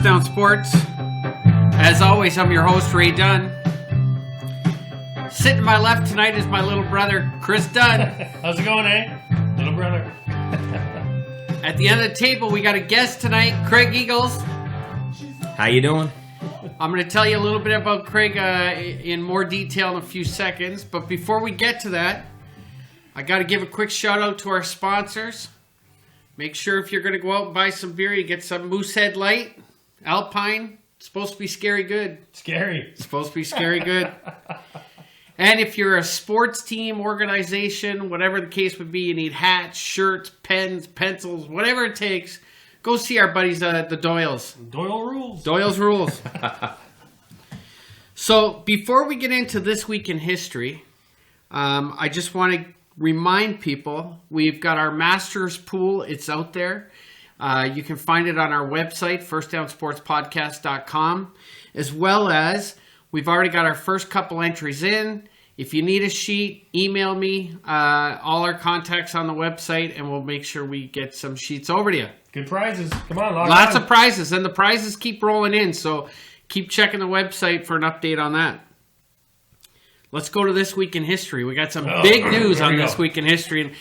Down Sports. As always, I'm your host, Ray Dunn. Sitting to my left tonight is my little brother, Chris Dunn. How's it going, eh? Little brother. At the end of the table, we got a guest tonight, Craig Eagles. How you doing? I'm going to tell you a little bit about Craig in more detail in a few seconds. But before we get to that, I got to give a quick shout out to our sponsors. Make sure if you're going to go out and buy some beer, you get some Moosehead Light, Alpine. It's supposed to be scary good. Scary. It's supposed to be scary good. And if you're a sports team, organization, whatever the case would be, you need hats, shirts, pens, pencils, whatever it takes, go see our buddies, the Doyles. Doyle rules. Doyle's rules. So before we get into this week in history, I just want to remind people we've got our Masters pool. It's out there. You can find it on our website, firstdownsportspodcast.com, as well as we've already got our first couple entries in. If you need a sheet, email me. All our contacts on the website, and we'll make sure we get some sheets over to you. Good prizes. Come on, Lots of prizes, and the prizes keep rolling in, so keep checking the website for an update on that. Let's go to This Week in History. We got some big news on This Week in History.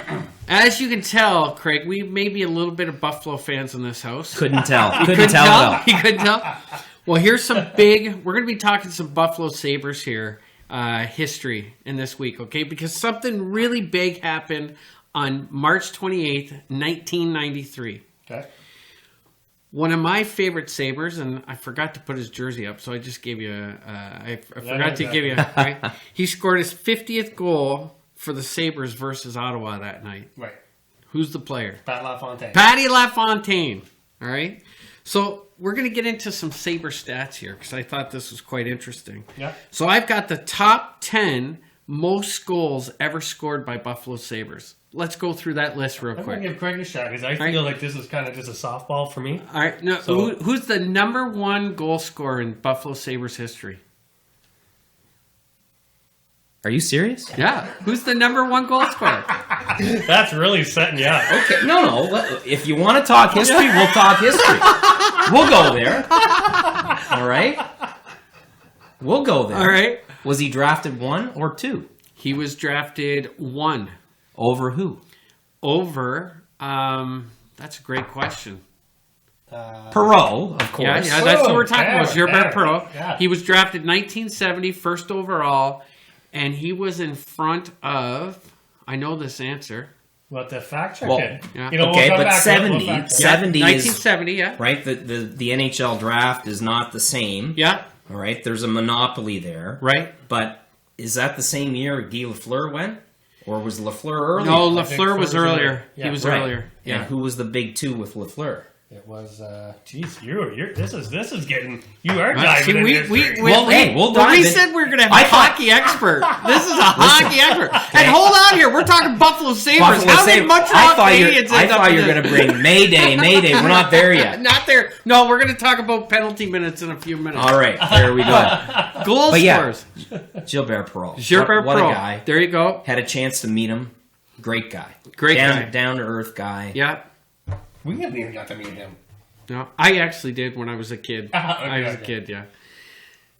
And as you can tell, Craig, we may be a little bit of Buffalo fans in this house. Couldn't tell. Couldn't tell? You couldn't tell? Well, here's some big... We're going to be talking some Buffalo Sabres here, history in this week, okay? Because something really big happened on March 28th, 1993. Okay. One of my favorite Sabres, and I forgot to put his jersey up, so I just gave you I forgot to give you... Right? He scored his 50th goal for the Sabres versus Ottawa that night. Right. Who's the player? Pat LaFontaine. Patty LaFontaine. All right? So we're going to get into some Sabre stats here because I thought this was quite interesting. Yeah. So I've got the top 10 most goals ever scored by Buffalo Sabres. Let's go through that list real I'm quick. going to give Craig a shot because I feel like this is kind of just a softball for me. All right. No, So- who's the number one goal scorer in Buffalo Sabres history? Are you serious? Yeah. Who's the number one goal scorer? That's really setting you up. Okay. No. If you want to talk history, we'll talk history. We'll go there. All right. We'll go there. All right. Was he drafted 1 or 2? He was drafted 1. Over who? Over, that's a great question. Perot, of course. Yeah, that's what we're talking about. Gilbert Perot. Perot. Yeah. He was drafted 1970, first overall, and he was in front of, I know this answer. What the fact check Well, it. yeah. You know, Okay, we'll come but back. 70, We'll fact check. 70 is 1970, yeah. right. The NHL draft is not the same. Yeah, All right. There's a monopoly there. right. But is that the same year Guy Lafleur went, or was Lafleur earlier? No, I think Lafleur was Lafleur was earlier. earlier. He Yeah. was Right. earlier. And who was the big 2 with Lafleur? It was, geez, this is getting, you are Right, diving see, in we history. Well, hey, we'll dive we in. said we were going to have I a thought- hockey expert. This is a hockey expert. And hold on here. We're talking Buffalo Sabres. Buffalo How did Sabres. Montreal I Canadiens end up thought in you were this? going to bring Mayday. We're not there yet. Not there. No, we're going to talk about penalty minutes in a few minutes. All right, there we go. Goal But yeah. scorers. Gilbert Perot. Gilbert what Perot. a guy. There you go. Had a chance to meet him. Great guy. Great guy. Down to earth guy. Yeah. We haven't even got to meet him. No, I actually did when I was a kid. I was a Okay. kid, yeah.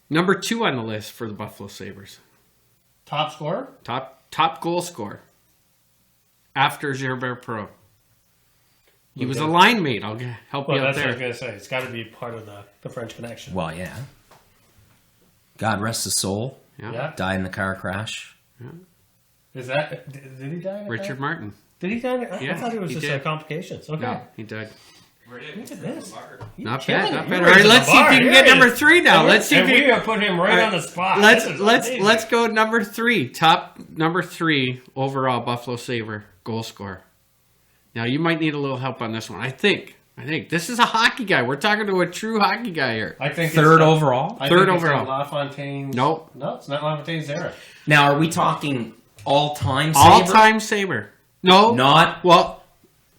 Number 2 on the list for the Buffalo Sabres. Top scorer? Top goal scorer. After Gilbert Perot. He was a Okay. line mate. I'll help Well, you out that's what I was there. going to say. It's got to be part of the French Connection. Well, yeah. God rest his soul. Yeah. Yeah. Died in a car crash. Is that, did he die? in a Richard car? Martin. Did he die? I Yeah, thought it was he just did. complications. Okay. No, he died. Look at this. Not killing bad, it. not You're bad. All right, raising let's the see if bar. you can Here get it number is. 3 now. And Let's see if we you have put him right on the spot. Let's This is let's amazing. let's go number 3. Top number 3 overall Buffalo Sabre goal scorer. Now you might need a little help on this one. I think this is a hockey guy. We're talking to a true hockey guy here. I think Third it's, overall. I Third think it's overall. LaFontaine. Nope. No, it's not LaFontaine's era. Now, are we talking all-time Sabre? All-time Sabre. No. Not Well,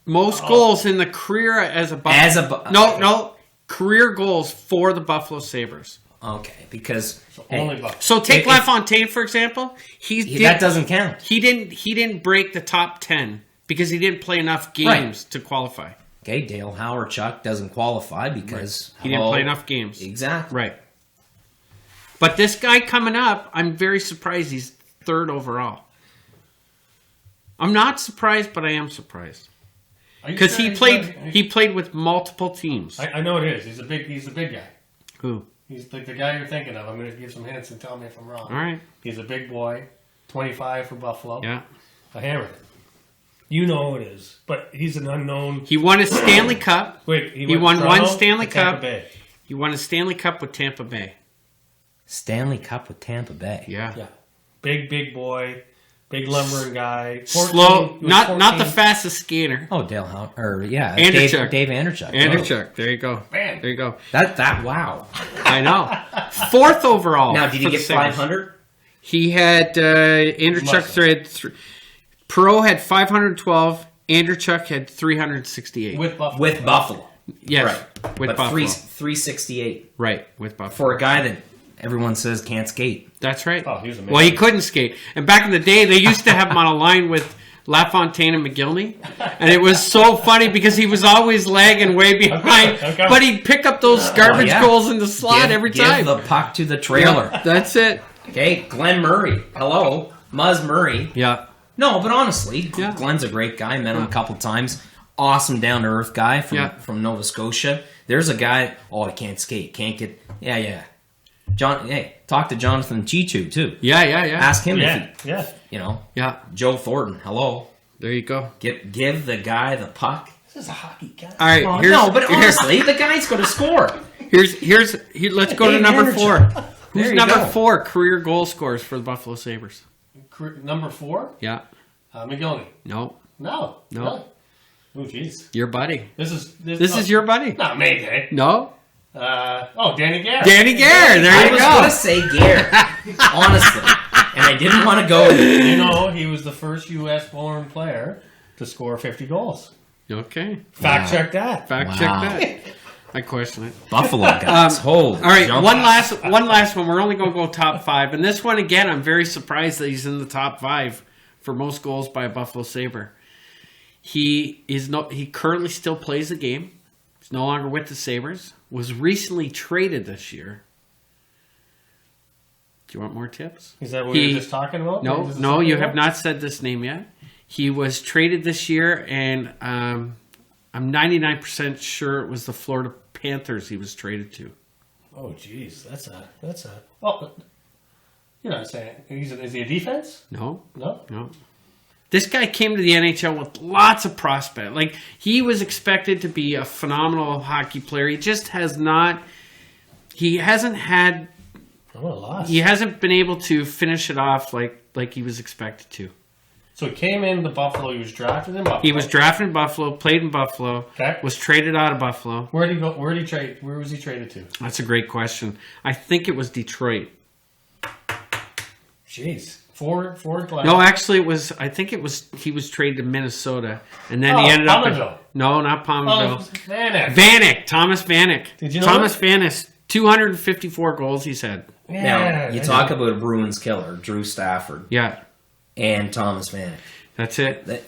most goals in the career as a Buffalo. as a... No. Career goals for the Buffalo Sabres. Okay, because... Only Buffalo. So take If- LaFontaine, for example. that doesn't count. He didn't break the top 10 because he didn't play enough games to qualify. Okay, Dale Hawerchuk doesn't qualify because He didn't play enough games. Exactly. Right. But this guy coming up, I'm very surprised he's 3rd overall. I'm not surprised, but I am surprised. Because he played with multiple teams. I know it is. He's a big guy. Who? He's like the guy you're thinking of. I'm going to give some hints and tell me if I'm wrong. All right. He's a big boy, 25 for Buffalo. Yeah. I hammered it. You know who it is, but he's an unknown. He won a Stanley Cup. Wait, He won Toronto one Stanley to Tampa Cup. Bay. He won a Stanley Cup with Tampa Bay. Stanley Cup with Tampa Bay. Yeah. Yeah, big boy, big lumbering guy. 14, Slow, he was not 14. the fastest skater. Oh, Dale Andrechuk. Dave Andrechuk. Andrechuk. There you go. Man. There you go. Wow. I know. 4th overall. Now, did he for the get Sabres. 500? He had Andrechuk Must had Perot had 512. Andrechuk had 368. with Buffalo. With Buffalo. yes, Right. with But Buffalo. 368 Right, with Buffalo. for a guy that everyone says can't skate. That's right. Oh, he was amazing. Well, he couldn't skate. And back in the day, they used to have him on a line with LaFontaine and McGillney. And it was so funny because he was always lagging way behind. Okay. But he'd pick up those garbage yeah. goals in the slot every time. Give the puck to the trailer. Yeah, that's it. Okay, Glenn Murray. Hello. Muzz Murray. Yeah. No, but honestly, Yeah. Glenn's a great guy. Met him a couple times. Awesome, down-to-earth guy from Nova Scotia. There's a guy, he can't skate. Can't get... Yeah. Talk to Jonathan Chichu, too. Yeah. Ask him if he... Yeah. Yeah. Joe Thornton, hello. There you go. Give the guy the puck. This is a hockey guy. All right. Oh, here's, no, but honestly, the guy's going to score. let's go to Dave number Andrechuk. 4. There Who's you number go. 4 career goal scorers for the Buffalo Sabres? Number 4, Yeah. McGillney. No. No. No. Oh, jeez. Your buddy. This Is your buddy. Not me, eh? No. Danny Gare. Danny Gare. There I you was go. going to say Gare, honestly. And I didn't want to go there. You know, he was the first U.S.-born player to score 50 goals. Okay. Fact check that. Fact Wow. check that. I question it. Buffalo guys. Holy All right, jump. one last one. We're only going to go top 5, and this one again, I'm very surprised that he's in the top 5 for most goals by a Buffalo Sabre. He currently still plays the game. He's no longer with the Sabres. Was recently traded this year. Do you want more tips? Is that what we were just talking about? No, you have not said this name yet. He was traded this year, and I'm 99% sure it was the Florida Panthers he was traded to. Oh, jeez, that's a. Well, you're not saying is he a defense? No. No. This guy came to the NHL with lots of prospect. Like, he was expected to be a phenomenal hockey player. He just has not. He hasn't had. I'm a loss. He hasn't been able to finish it off like he was expected to. So he came into Buffalo. He was drafted in Buffalo. He was drafted in Buffalo, played in Buffalo, Okay. was traded out of Buffalo. Where did he go? Where did he trade? Where was he traded to? That's a great question. I think it was Detroit. Jeez. Forward glass. No, actually, it was. I think it was. He was traded to Minnesota, and then he ended up. Palmerville. No, not Palmerville. Vanek. Vanek, Thomas Vanek. Did you know Thomas that? Vanek, 254 goals he's had. Now, you talk about a Bruins killer, Drew Stafford Yeah, and Thomas Vanek. that's it. That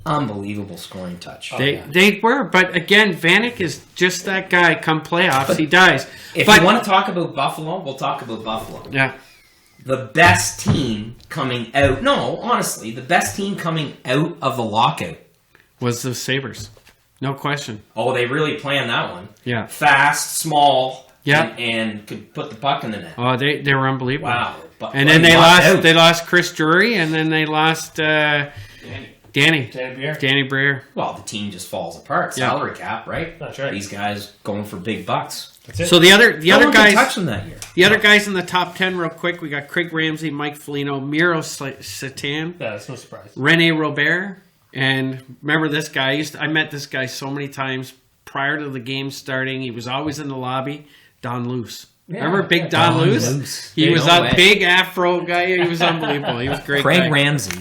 unbelievable scoring touch. They were, but again, Vanek is just that guy. Come playoffs, he dies. If but, you want to talk about Buffalo, we'll talk about Buffalo. yeah, The best team coming out. No, honestly, the best team coming out of the lockout. was the Sabres, no question. Oh, they really planned that one. Yeah. Fast, small, Yeah. and could put the puck in the net. Oh, they were unbelievable. Wow. But And then they they lost lost. out. They lost Chris Drury, and then they lost Danny Danny Briere. Well, the team just falls apart. Yeah. Salary cap, right? That's right. These guys going for big bucks. That's it. So the other No one could guys, touch them that year. the other guys in the top 10, real quick. We got Craig Ramsey, Mike Foligno, Miro Satan, Yeah, that's no surprise. Rene Robert, and remember this guy? I met this guy so many times prior to the game starting. He was always in the lobby. Don Luce. Remember Big Don Don Luce? Luce. He Yeah, was no a way. big Afro guy. He was unbelievable. He was a great. Craig guy. Ramsey,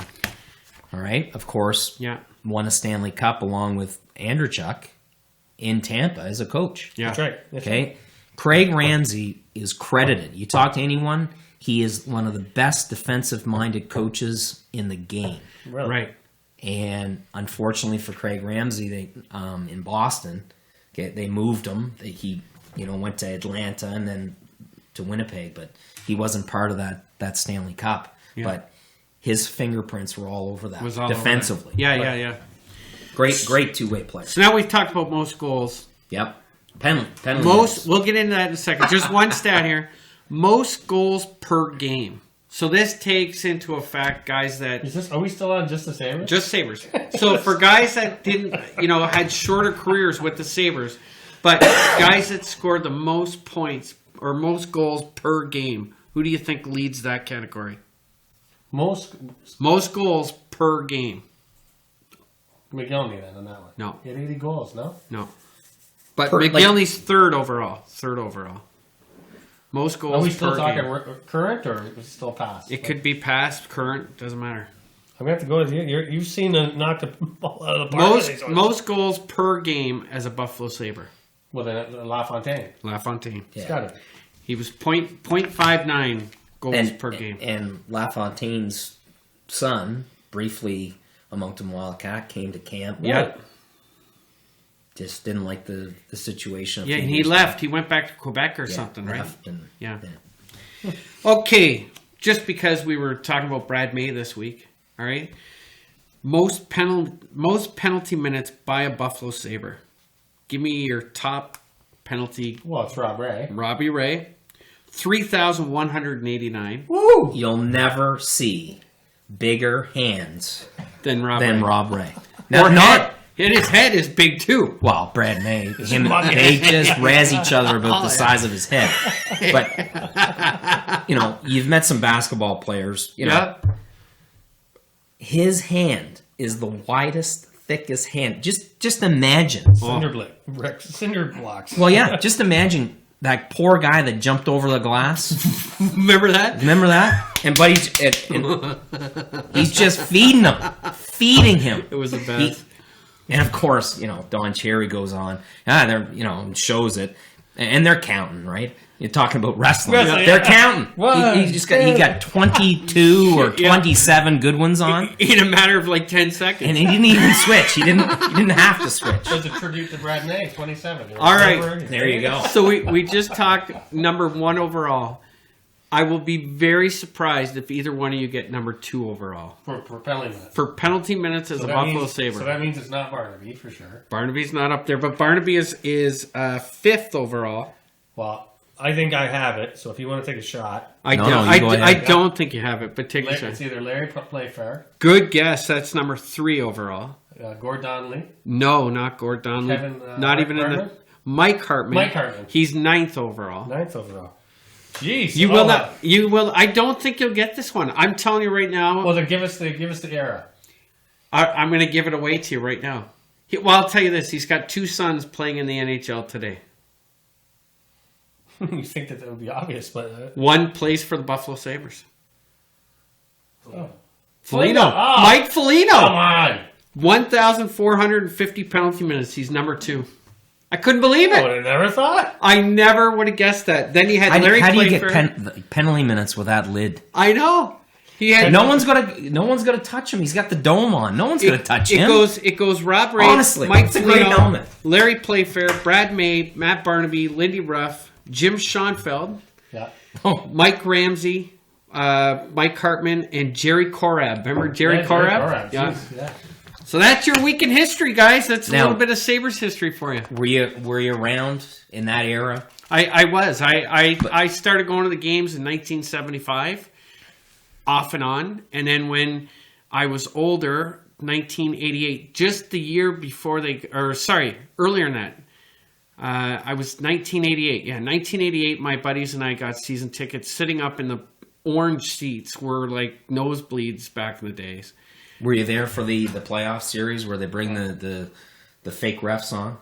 all right, of course, Yeah, won a Stanley Cup along with Andrechuk in Tampa as a coach. yeah. That's right. That's right. Okay? Craig Ramsey is credited. You talk to anyone, he is one of the best defensive-minded coaches in the game. Really. Right. And unfortunately for Craig Ramsey, they in Boston, they moved him. He went to Atlanta and then to Winnipeg, but he wasn't part of that Stanley Cup. Yeah. But his fingerprints were all over that Was all defensively. over that. Yeah. Great two-way player. So now we've talked about most goals. Yep. Penalty. Most. We'll get into that in a second. Just one stat here: most goals per game. So this takes into effect guys that Are we still on just the Sabres? just Sabres. So for guys that didn't, had shorter careers with the Sabres, but guys that scored the most points or most goals per game, who do you think leads that category? Most goals per game. McGillney then on that one. No. He had 80 goals, no? No. But Per- McGillney's third overall. Most goals Are we still per talking game. current or is it still past? It could be past, current, doesn't matter. I'm going to have to go to you've seen the knock the ball out of the park. Most goals per game as a Buffalo Sabre. Well, then LaFontaine. LaFontaine. It's got to. He was .59 goals per game. And LaFontaine's son, briefly a Moncton Wildcat, came to camp. Yeah. Just didn't like the situation. Yeah, and he left. He went back to Quebec or something, right? Yeah. Okay, just because we were talking about Brad May this week, all right? Most penalty minutes by a Buffalo Sabre. Give me your top penalty. Well, it's Rob Ray. Robbie Ray, 3,189. Woo! You'll never see bigger hands Than Rob than Ray. Rob Ray. Or Not head. And his head is big too. well, Brad May. They just razz each other about the size of his head. But you've met some basketball players. Yeah. His hand is the widest, thickest hand. Just imagine. Cinder blocks. Well, yeah, just imagine that poor guy that jumped over the glass. Remember that? Remember that? And he's just feeding him. It was the best. And of course, Don Cherry goes on. And shows it, and they're counting, right? You're talking about wrestling. Wrestling, They're yeah. counting. He got 22 or 27 good ones on, In a matter of like 10 seconds. and he didn't even switch. He didn't have to switch. It was a tribute to Brad May, 27. All right. There you go. So we just talked number 1 overall. I will be very surprised if either one of you get number 2 overall. For penalty minutes. For penalty minutes as a Buffalo Sabre. So that means it's not Barnaby, for sure. Barnaby's not up there, but Barnaby is 5th overall. Well, I think I have it, so if you want to take a shot. No, you go ahead. I don't think you have it, but take a It's shot. either Larry Playfair, Good guess. That's number 3 overall. Gord Donnelly. No, not Gord Donnelly. Kevin, not even in the... Hartman? Mike Hartman. Mike Hartman. He's 9th overall. 9th overall. Jeez. You will not. You will. I don't think you'll get this one. I'm telling you right now. Well, then give us the era. I'm going to give it away to you right now. I'll tell you this. He's got 2 sons playing in the NHL today. You think that would be obvious, but... One plays for the Buffalo Sabres. Oh. Foligno. Oh. Mike Foligno. Come on. 1,450 penalty minutes. He's number 2. I couldn't believe I it. would have never thought. I never would have guessed that. Then he had Larry How do you Playfair. get penalty minutes with that lid? I know. He had No one's gonna touch him. He's got the dome on. No one's gonna touch him. It goes Rob Ray, Honestly, Mike it's a great Foligno, helmet. Larry Playfair, Brad May, Matt Barnaby, Lindy Ruff, Jim Schoenfeld, Yeah. Mike Ramsey, Mike Hartman, and Jerry Korab. Remember Jerry Korab? Yeah. Jeez, yeah. So that's your week in history, guys. That's a Now- little bit of Sabres history for you. Were you around in that era? I was. I started going to the games in 1975, off and on. And then when I was older, 1988, just the year before earlier than that. I was 1988. Yeah, 1988, my buddies and I got season tickets sitting up in the orange seats were like nosebleeds back in the days. Were you there for the playoff series where they bring the fake refs on?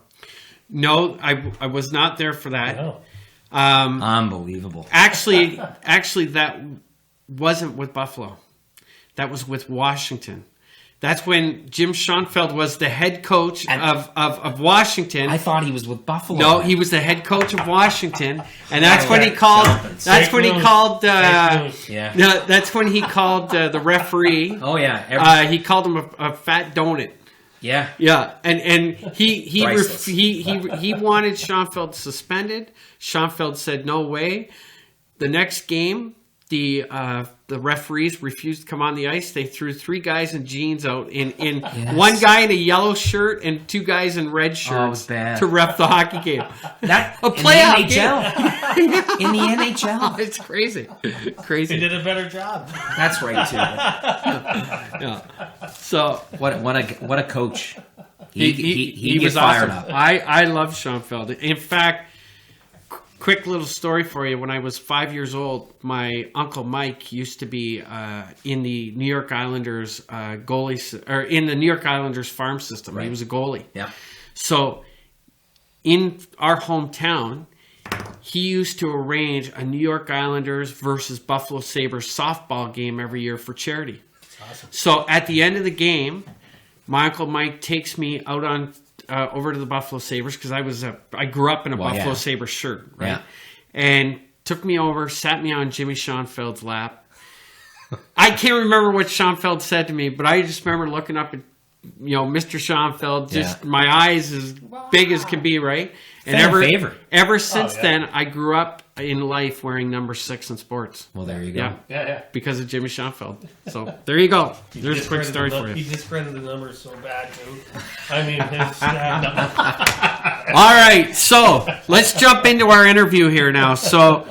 No, I was not there for that. No. Unbelievable. Actually, that wasn't with Buffalo. That was with Washington. That's when Jim Schoenfeld was the head coach of Washington. I thought he was with Buffalo. No, he was the head coach of Washington, and that's when he called. Jumping. That's when he called. Yeah. No, that's when he called the referee. Oh yeah. He called him a fat donut. Yeah. Yeah, and he Priceless. he wanted Schoenfeld suspended. Schoenfeld said no way. The next game, the referees refused to come on the ice. They threw 3 guys in jeans out in Yes. one guy in a yellow shirt and 2 guys in red it shirts was bad. to ref the hockey game. That A playoff in the NHL. In the NHL. It's crazy, He crazy. did a better job. That's right too. Yeah. So What a coach. He was gets fired awesome. up. I love Schoenfeld. In fact, quick little story for you. When I was 5 years old, my uncle Mike used to be in the New York Islanders or in the New York Islanders farm system. He Right. was a goalie. Yeah. So in our hometown, he used to arrange a New York Islanders versus Buffalo Sabres softball game every year for charity. Awesome. So at the end of the game, my uncle Mike takes me out on over to the Buffalo Sabres because I grew up in a Buffalo yeah. Sabres shirt, right? Yeah. And took me over, sat me on Jimmy Schoenfeld's lap. I can't remember what Schoenfeld said to me, but I just remember looking up at Mr. Schoenfeld, just Yeah. my eyes as big as can be, right? And Fan favorite. ever since yeah. then, I grew up in life wearing number 6 in sports. Well, there you go. Yeah, Yeah. because of Jimmy Schoenfeld. So there you go. There's a quick story for He you. discredited the numbers so bad, too. I mean, his stat All right, so let's jump into our interview here now. So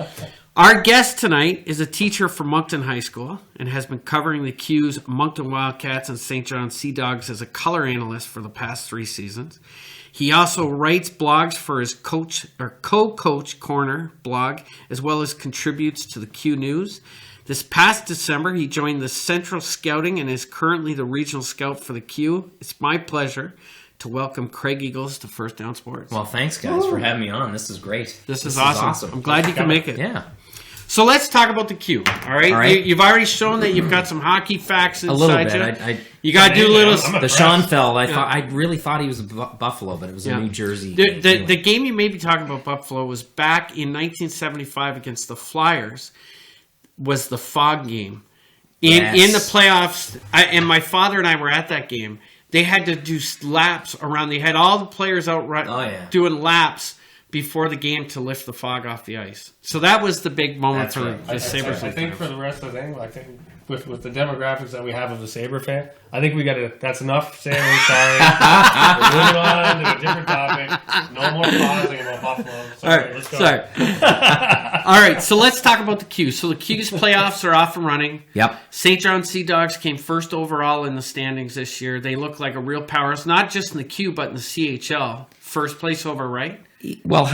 our guest tonight is a teacher from Moncton High School and has been covering the Q's Moncton Wildcats and St. John Sea Dogs as a color analyst for the past 3 seasons. He also writes blogs for his co-coach corner blog, as well as contributes to the Q News. This past December, he joined the Central Scouting and is currently the regional scout for the Q. It's my pleasure to welcome Craig Eagles to First Down Sports. Well, thanks guys for having me on. This is great. This is awesome. I'm glad you can make it. Yeah. So let's talk about the Q. All right. All right. You've already shown that you've got some hockey facts A little inside bit. you. You got to do a little. I'm The Schoenfeld, I really thought he was Buffalo, but it was Yeah. a New Jersey. The game you may be talking about, Buffalo, was back in 1975 against the Flyers. Was the Fog game in the playoffs? And my father and I were at that game. They had to do laps around. They had all the players out doing laps before the game to lift the fog off the ice. So that was the big moment That's for right. the Sabres. I think for the rest of the thing, I think with the demographics that we have of the Sabre fan, I think we got to. That's enough saying we're sorry. We're moving on to a different topic. No more pausing about Buffalo. Sorry, All right, let's go. sorry. All right, so let's talk about the Q. So the Q's playoffs are off and running. Yep. St. John Sea Dogs came first overall in the standings this year. They look like a real powerhouse, not just in the Q, but in the CHL. First place over, right? Well,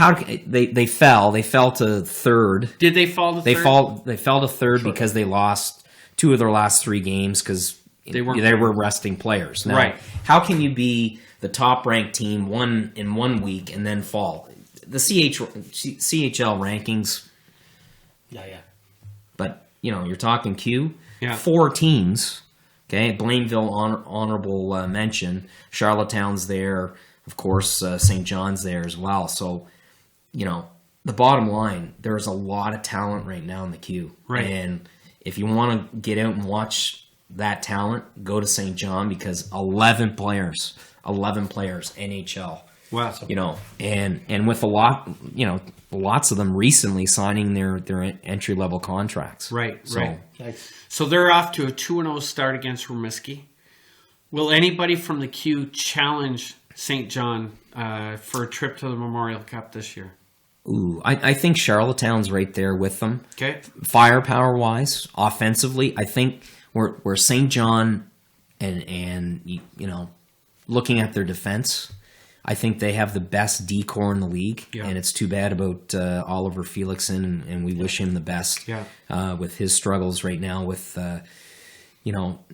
they fell? They fell to third. Did they fall to third? They fell to third because they lost 2 of their last 3 games because they were resting players. Now, Right. How can you be the top ranked team in 1 week and then fall? The CHL rankings, Yeah. but you're talking Q. Yeah. 4 teams. Okay, Blainville honorable mention. Charlottetown's there. Of course, St. John's there as well. So, the bottom line, there's a lot of talent right now in the Q. Right. And if you want to get out and watch that talent, go to St. John because 11 players, NHL. Wow. And with lots of them recently signing their entry level contracts. Right. Thanks. So they're off to a 2-0 start against Rimouski. Will anybody from the Q challenge St. John for a trip to the Memorial Cup this year? Ooh, I think Charlottetown's right there with them. Okay. Firepower wise, offensively, I think where St. John and looking at their defense, I think they have the best D-core in the league, and it's too bad about Oliver Felixson, and we wish him the best with his struggles right now with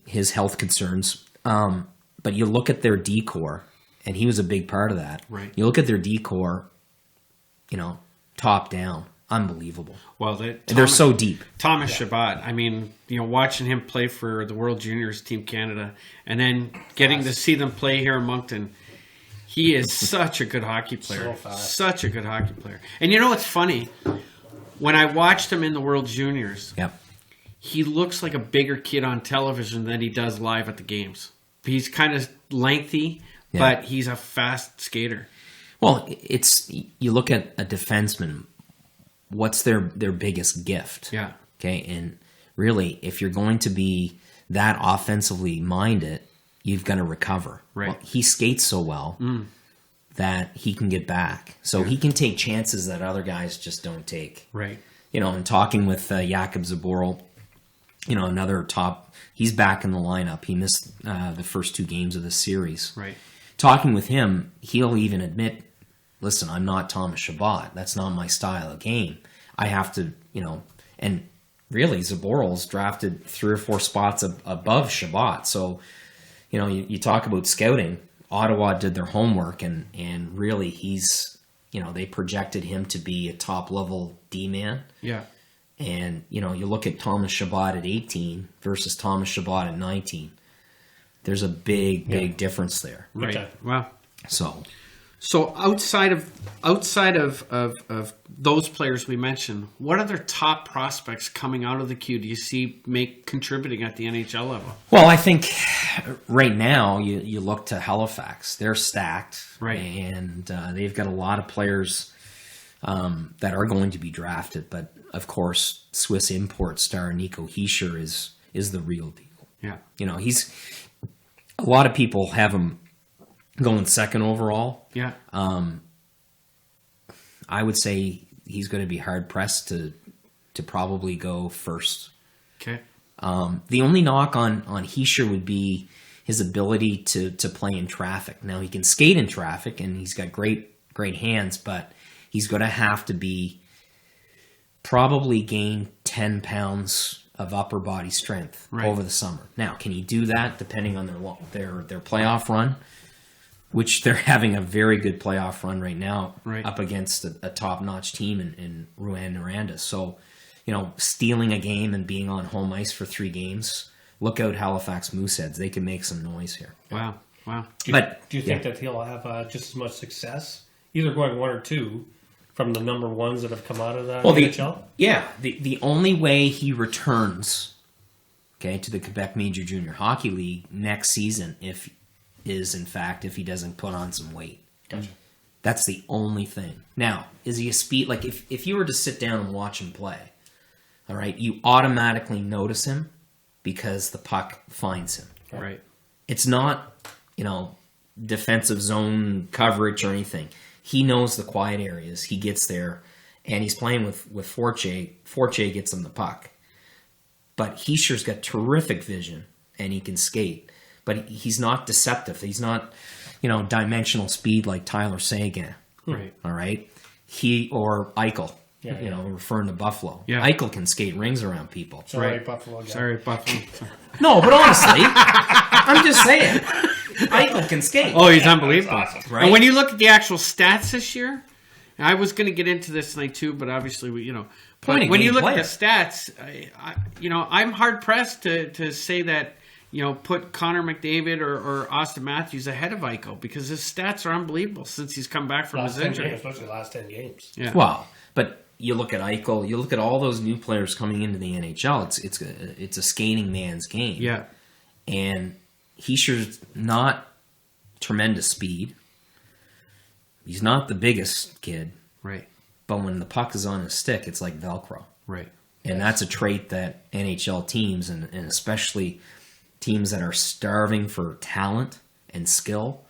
his health concerns. But you look at their D-core, and he was a big part of that. Right. You look at their D-core, top down. unbelievable. Well, They're so deep. Thomas Chabot. I mean, watching him play for the World Juniors Team Canada, and then getting to see them play here in Moncton. He is such a good hockey player. So fast. Such a good hockey player. And it's funny. When I watched him in the World Juniors, Yep. he looks like a bigger kid on television than he does live at the games. He's kind of lengthy, but he's a fast skater. Well, it's you look at a defenseman. What's their biggest gift? Yeah. Okay, and really, if you're going to be that offensively minded, you've got to recover. Right. Well, he skates so well that he can get back, so he can take chances that other guys just don't take. Right. And talking with Jakub Zaboral, another top, he's back in the lineup. He missed the first 2 games of the series. Right. Talking with him, he'll even admit, listen, I'm not Thomas Chabot. That's not my style of game. I have to, and really Zaboral's drafted 3 or 4 spots above Chabot. So, you talk about scouting. Ottawa did their homework, and really he's, they projected him to be a top-level D-man. Yeah. And, you look at Thomas Chabot at 18 versus Thomas Chabot at 19. There's a big difference there. Right. Okay. Wow. So outside of those players we mentioned, what other top prospects coming out of the queue do you see contributing at the NHL level? Well, I think right now you look to Halifax. They're stacked, Right. And they've got a lot of players that are going to be drafted. But of course, Swiss import star Nico Hischier is the real deal. Yeah. He's a lot of people have him going second overall. Yeah. I would say he's going to be hard pressed to probably go first. Okay. The only knock on Hischier would be his ability to play in traffic. Now he can skate in traffic and he's got great hands, but he's going to have to probably gain 10 pounds of upper body strength over the summer. Now, can he do that depending on their playoff run? Which they're having a very good playoff run right now, up against a top-notch team in Rouyn-Noranda. So, stealing a game and being on home ice for 3 games, look out Halifax Mooseheads. They can make some noise here. Wow. Do you think that he'll have just as much success, either going 1 or 2, from the number ones that have come out of the NHL? The only way he returns, to the Quebec Major Junior Hockey League next season, if he doesn't put on some weight. Gotcha. That's the only thing. Now, is he a speed? Like, if you were to sit down and watch him play, all right, you automatically notice him because the puck finds him. Right. It's not, defensive zone coverage or anything. He knows the quiet areas. He gets there, and he's playing with Forte. Forte gets him the puck. But Hischier's got terrific vision, and he can skate. But he's not deceptive. He's not, dimensional speed like Tyler Seguin. Right. All right? Or Eichel, referring to Buffalo. Yeah. Eichel can skate rings around people. Sorry, Right. Buffalo guy. Sorry, Buffalo. No, but honestly, I'm just saying. Eichel can skate. Oh, he's unbelievable. Awesome. Right? And when you look at the actual stats this year, I was going to get into this tonight too, but obviously Point when game you look player. at the stats, I'm hard pressed to say that put Connor McDavid or Austin Matthews ahead of Eichel because his stats are unbelievable since he's come back from Last his 10 injury. games, especially the last 10 games. Yeah. Well, but you look at Eichel, you look at all those new players coming into the NHL. It's a skating man's game. Yeah. And Hischier's not tremendous speed. He's not the biggest kid, Right. but when the puck is on his stick, it's like Velcro. Right. And that's a trait that NHL teams, and especially teams that are starving for talent and skill,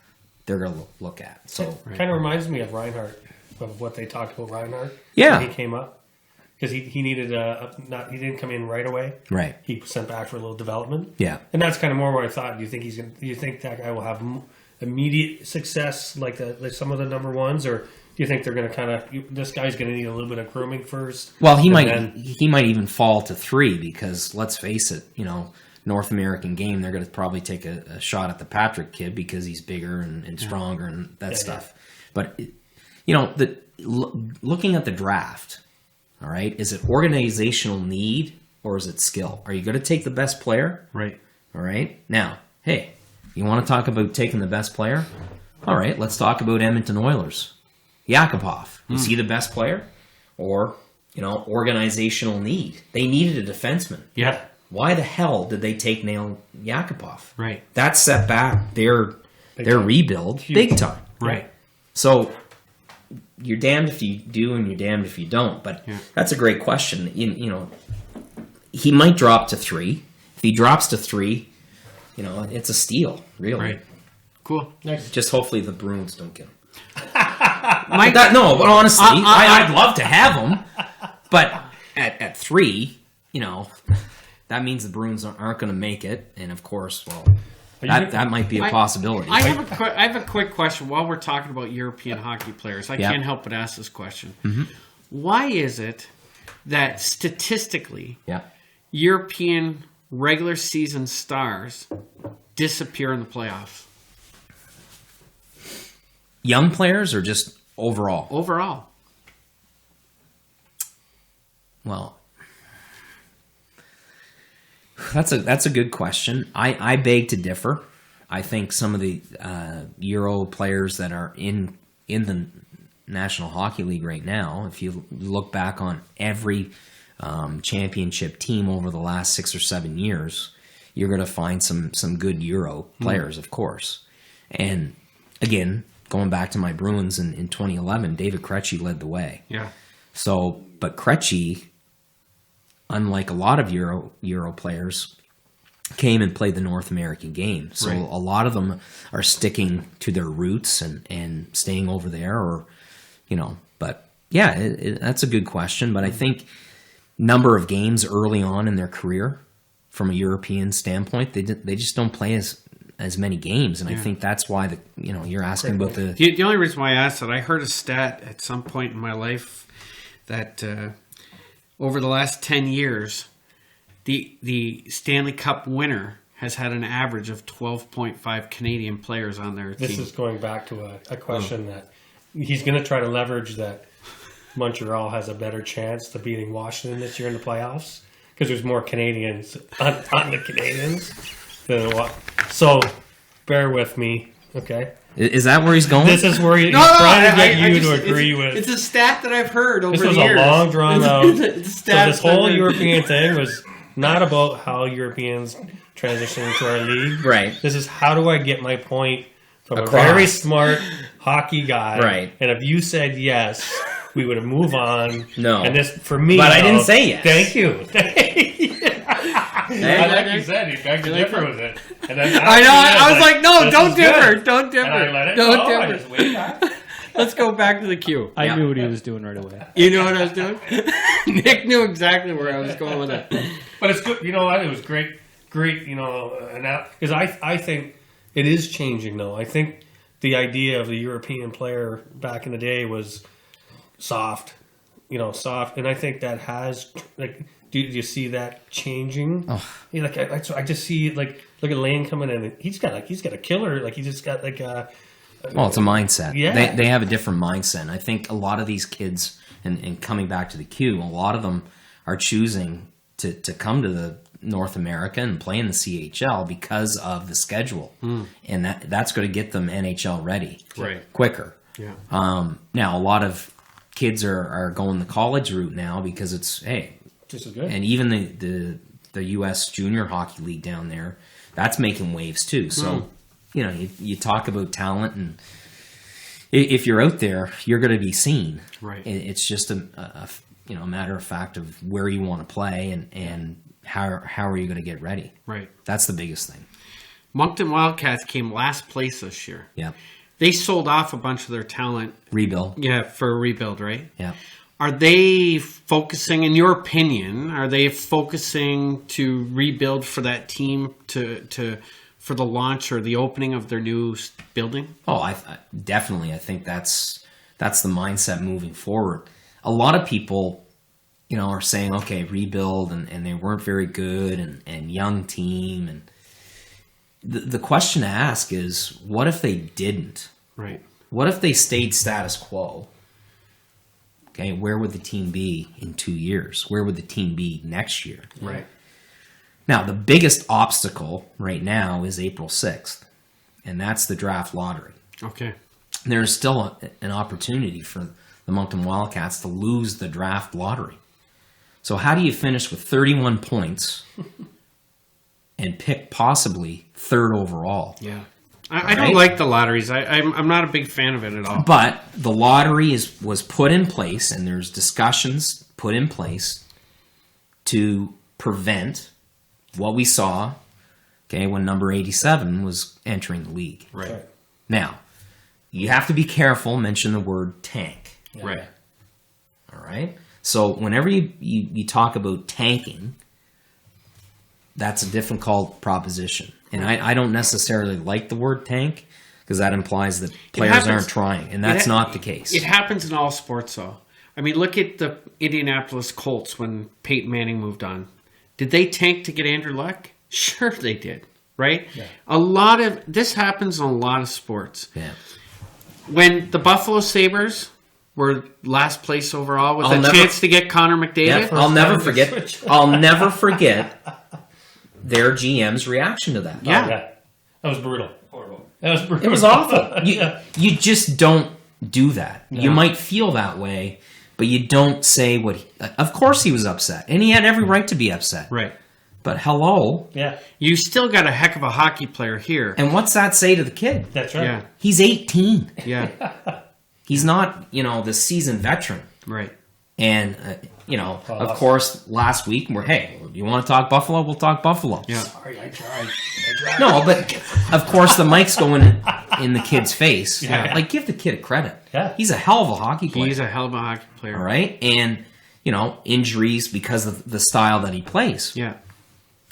they're going to look at. So Kind of reminds me of Reinhardt, of what they talked about Reinhardt. Yeah. When he came up. Because he needed he didn't come in right away. Right. He was sent back for a little development. Yeah. And that's kind of more what I thought. Do you think that guy will have immediate success like some of the number ones, or do you think they're going to this guy's going to need a little bit of grooming first? Well, he and might even fall to 3 because let's face it, North American game, they're going to probably take a shot at the Patrick kid because he's bigger and stronger and that stuff. But looking at the draft, All right, is it organizational need or is it skill? Are you going to take the best player? Right. All right. Now, hey, you want to talk about taking the best player? All right, let's talk about Edmonton Oilers. Yakupov, is he the best player? Or, organizational need. They needed a defenseman. Yeah. Why the hell did they take Nail Yakupov? Right. That set back their time. rebuild big time. Right. So you're damned if you do and you're damned if you don't. But that's a great question. He might drop to 3. If he drops to 3, it's a steal, really. Right. Cool. Next. Just hopefully the Bruins don't get him. Mike, But honestly, I'd love to have him. But at 3, that means the Bruins aren't going to make it. And of course, that might be a possibility. I have a quick question while we're talking about European hockey players. I can't help but ask this question. Mm-hmm. Why is it that statistically Yeah. European regular season stars disappear in the playoffs? Young players or just overall? Overall. Well, that's a good question. I beg to differ. I think some of the Euro players that are in the National Hockey League right now, if you look back on every championship team over the last 6 or 7 years, you're going to find some good Euro players, of course. And again, going back to my Bruins in 2011, David Krejci led the way. Yeah. So, but Krejci, unlike a lot of Euro players, came and played the North American game. So Right. a lot of them are sticking to their roots and staying over there, or But yeah, that's a good question. But I think number of games early on in their career, from a European standpoint, they just don't play as many games, and I think that's why you're asking about the. The only reason why I asked that, I heard a stat at some point in my life that over the last 10 years, the Stanley Cup winner has had an average of 12.5 Canadian players on their This team. is going back to a question that he's going to try to leverage, that Montreal has a better chance to beating Washington this year in the playoffs because there's more Canadians on the Canadians than what. So bear with me, okay? Is that where he's going? This is where he's trying to get you to agree with. It's a stat that I've heard over This was the years. a long drawn out. It's a So stat this that I've whole heard. European thing was not about how Europeans transition into our league. Right. This is how do I get my point from Across. a very smart hockey guy. Right. And if you said yes, we would have moved on. No. And this, for me, But I though, didn't say yes. Thank you. Hey, like you said, he begged to differ with it. And then I know. I was like, no, this don't is differ. good. Don't differ. And I let it Don't go. I differ. just waited back. Let's go back to the queue. I Yeah. knew what he was doing right away. You know what I was doing? Nick knew exactly where I was going with it. But it's good. You know what? It was great. Because I think it is changing, though. I think the idea of the European player back in the day was soft, soft. And I think that has, do you see that changing? Oh. Yeah, I just see, look at Lane coming in. And he's got a killer. He just got Well, it's a mindset. Yeah. They have a different mindset. And I think a lot of these kids, and coming back to the queue, a lot of them are choosing to come to the North America and play in the CHL because of the schedule. And that's going to get them NHL ready Right. quicker. Yeah. Now, a lot of kids are going the college route now because it's, hey, just as good. and even the U.S. Junior Hockey League down there, that's making waves too. So, you talk about talent, and if you're out there, you're going to be seen. Right. It's just a matter of fact of where you want to play and how are you going to get ready. Right. That's the biggest thing. Moncton Wildcats came last place this year. Yeah. They sold off a bunch of their talent. Rebuild. Yeah, for a rebuild, right? Yeah. Are they focusing, in your opinion, to rebuild for that team for the launch or the opening of their new building? Oh, I definitely. I think that's the mindset moving forward. A lot of people, are saying, okay, rebuild, and they weren't very good, and young team. And the question to ask is, what if they didn't? Right. What if they stayed status quo? Okay, where would the team be in 2 years? Where would the team be next year? Right. Now, the biggest obstacle right now is April 6th, and that's the draft lottery. Okay. There's still an opportunity for the Moncton Wildcats to lose the draft lottery. So how do you finish with 31 points and pick possibly third overall? Yeah. I don't Right? like the lotteries. I'm not a big fan of it at all. But the lottery was put in place, and there's discussions put in place to prevent what we saw, okay, when number 87 was entering the league. Right. Now, you have to be careful, mention the word tank. Right. All right? So whenever you talk about tanking, that's a difficult proposition. And I don't necessarily like the word tank because that implies that players happens- aren't trying, and that's not the case. It happens in all sports, though. I mean, look at the Indianapolis Colts when Peyton Manning moved on. Did they tank to get Andrew Luck? Sure, they did. Right? Yeah. A lot of this happens in a lot of sports. Yeah. When the Buffalo Sabres were last place overall with I'll a never- chance to get Connor McDavid. Yeah, I'll never time they forget. switched. I'll never forget their GM's reaction to that. Yeah. Oh, yeah. That was brutal. Horrible. That was brutal. It was awful. You just don't do that. You No. might feel that way, but you don't say what. Of course, he was upset, and he had every right to be upset. Right. But hello, Yeah, You still got a heck of a hockey player here. and what's that say to the kid? that's right. Yeah. He's 18. Yeah. He's not, the seasoned veteran. Right. And of awesome. course, last week hey, you want to talk Buffalo? We'll talk Buffalo. Yeah. Sorry, I tried. No, but of course the mic's going in the kid's face. Yeah. Like, give the kid a credit. Yeah. He's a hell of a hockey player. He's a hell of a hockey player. All right, and injuries because of the style that he plays. Yeah.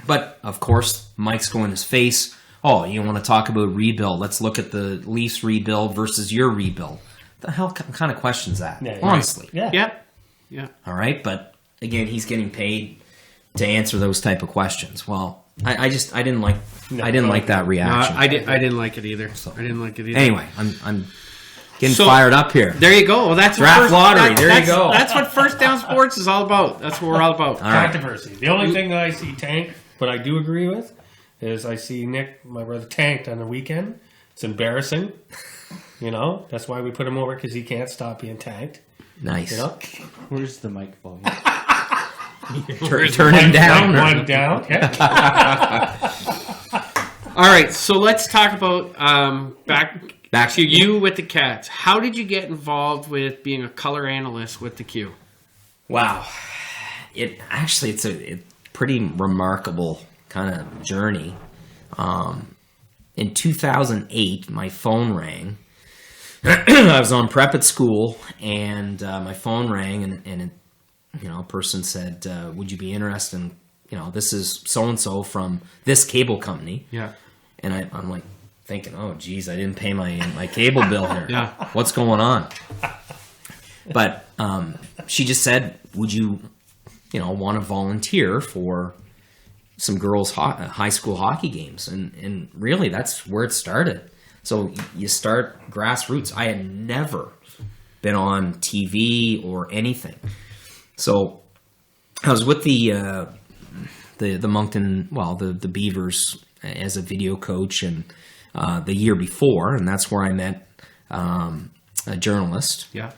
But of course, Mike's going in his face. Oh, you want to talk about rebuild? Let's look at the Leafs rebuild versus your rebuild. The hell kind of questions that? Yeah, right. Honestly. Yeah. Yeah. Yeah. All right, but again, he's getting paid to answer those type of questions. Well, I didn't like that No, reaction. I didn't like it either. I didn't like it either. Anyway, I'm getting So- fired up here. There you go. Well, that's Draft what first, lottery, there you that's- go. That's what First Down Sports is all about. That's what we're all about. All right. Controversy. The only thing I see tank, but I do agree with, is I see Nick, my brother, tanked on the weekend. It's embarrassing. That's why we put him over, because he can't stop being tanked. Nice. Where's the mic volume? Turn him down. One down. Yeah. All right. So let's talk about back to to- you with the Cats. How did you get involved with being a color analyst with the Q? Wow. It's a pretty remarkable kind of journey. In 2008, my phone rang. I was on prep at school, and my phone rang, and a person said, "Would you be interested in, this is so and so from this cable company?" Yeah. And I'm like thinking, "Oh, geez, I didn't pay my cable bill here. Yeah. What's going on?" But she just said, "Would you, want to volunteer for some girls' high school hockey games?" And really, that's where it started. So you start grassroots. I had never been on TV or anything. So I was with the Moncton, the Beavers as a video coach, and the year before, and that's where I met a journalist Yeah.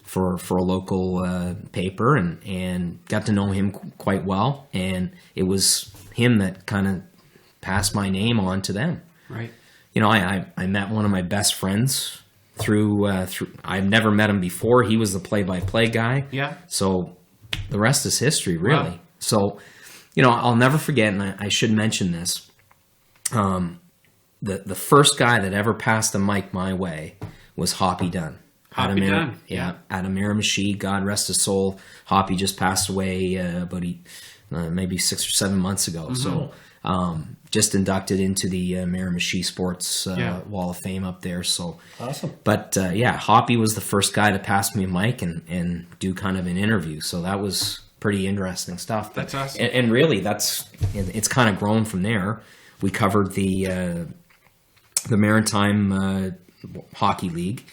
for a local paper, and got to know him quite well. And it was him that kind of passed my name on to them. Right. I met one of my best friends through I've never met him before. He was the play-by-play guy. Yeah. So the rest is history, really. Wow. So, I'll never forget, and I should mention this. The first guy that ever passed a mic my way was Hoppy Dunn. Hoppy Dunn, Yeah, out of Miramichi. God rest his soul. Hoppy just passed away about maybe 6 or 7 months ago. Mm-hmm. So just inducted into the Miramichi Sports Yeah. Wall of Fame up there. So, Awesome. but Hoppy was the first guy to pass me a mic and do kind of an interview. So that was pretty interesting stuff. That's awesome. And really, it's kind of grown from there. We covered the Maritime Hockey League.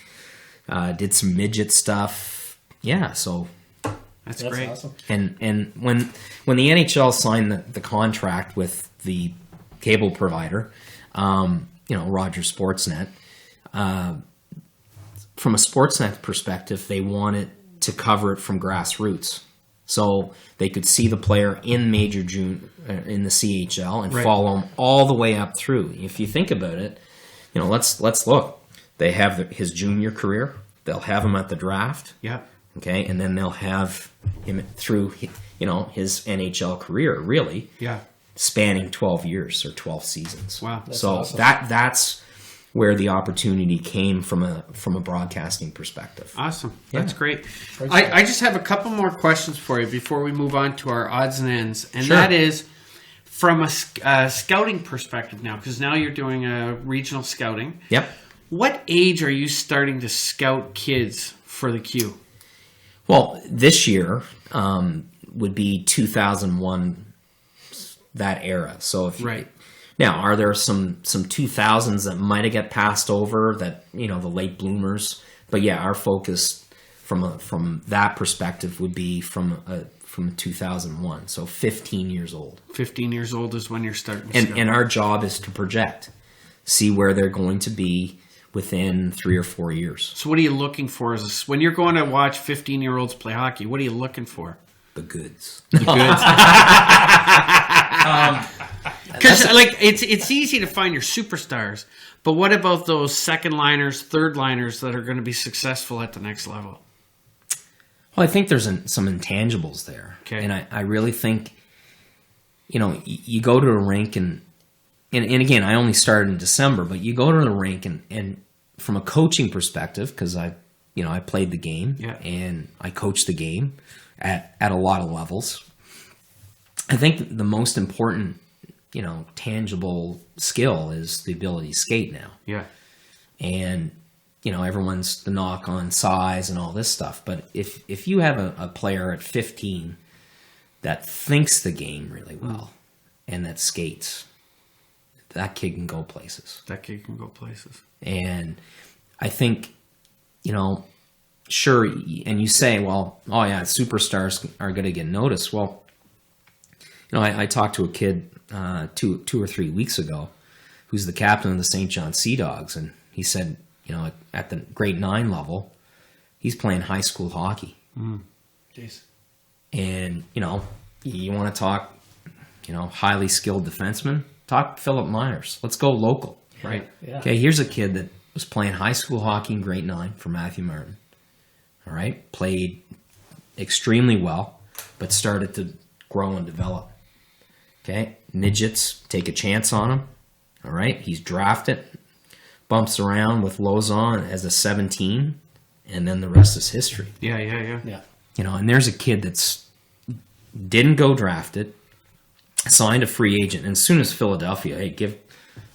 Did some midget stuff, yeah, so That's That's great. awesome. and when the NHL signed the contract with the cable provider, Rogers Sportsnet, from a Sportsnet perspective, they wanted to cover it from grassroots, so they could see the player in major in the CHL and Right. follow him all the way up through. If you think about it, let's look. They have his junior career. They'll have him at the draft. Yeah. Okay, and then they'll have him through, his NHL career, really Yeah. spanning 12 years or 12 seasons. Wow. So awesome. that's where the opportunity came from a broadcasting perspective. Awesome. That's great. Great I, stuff. I just have a couple more questions for you before we move on to our odds and ends. And Sure. that is from a scouting perspective now, because now you're doing a regional scouting. Yep. What age are you starting to scout kids for the Q? Well, this year would be 2001, that era. So if Right. Now, are there some 2000s that might have got passed over, that the late bloomers? But yeah, our focus from that perspective would be from 2001, so 15 years old. 15 years old is when you're starting to scout. And our job is to project, see where they're going to be within 3 or 4 years. So what are you looking for when you're going to watch 15-year-olds play hockey? What are you looking for? The goods. Because it's easy to find your superstars, but what about those second liners, third liners that are going to be successful at the next level? Well, I think there's some intangibles there. Okay. And I really think, you go to a rink and again, I only started in December, but you go to the rink and from a coaching perspective, because I played the game and I coached the game at a lot of levels. I think the most important, tangible skill is the ability to skate now. Yeah. And everyone's the knock on size and all this stuff, but if you have a player at 15 that thinks the game really well and that skates, that kid can go places. That kid can go places. And I think, sure, and you say, well, oh yeah, superstars are going to get noticed. Well, I talked to a kid 2 or 3 weeks ago who's the captain of the St. John Sea Dogs, and he said, at the grade 9 level, he's playing high school hockey. Jeez. And, you want to talk, highly skilled defenseman, talk Philip Myers. Let's go local. Right. Yeah. Okay, here's a kid that was playing high school hockey in grade 9 for Matthew Martin. All right, played extremely well, but started to grow and develop. Okay, Midgets take a chance on him. All right, he's drafted, bumps around with Lausanne as a 17, and then the rest is history. Yeah. Yeah. And there's a kid that's didn't go drafted, signed a free agent, and as soon as Philadelphia, hey, give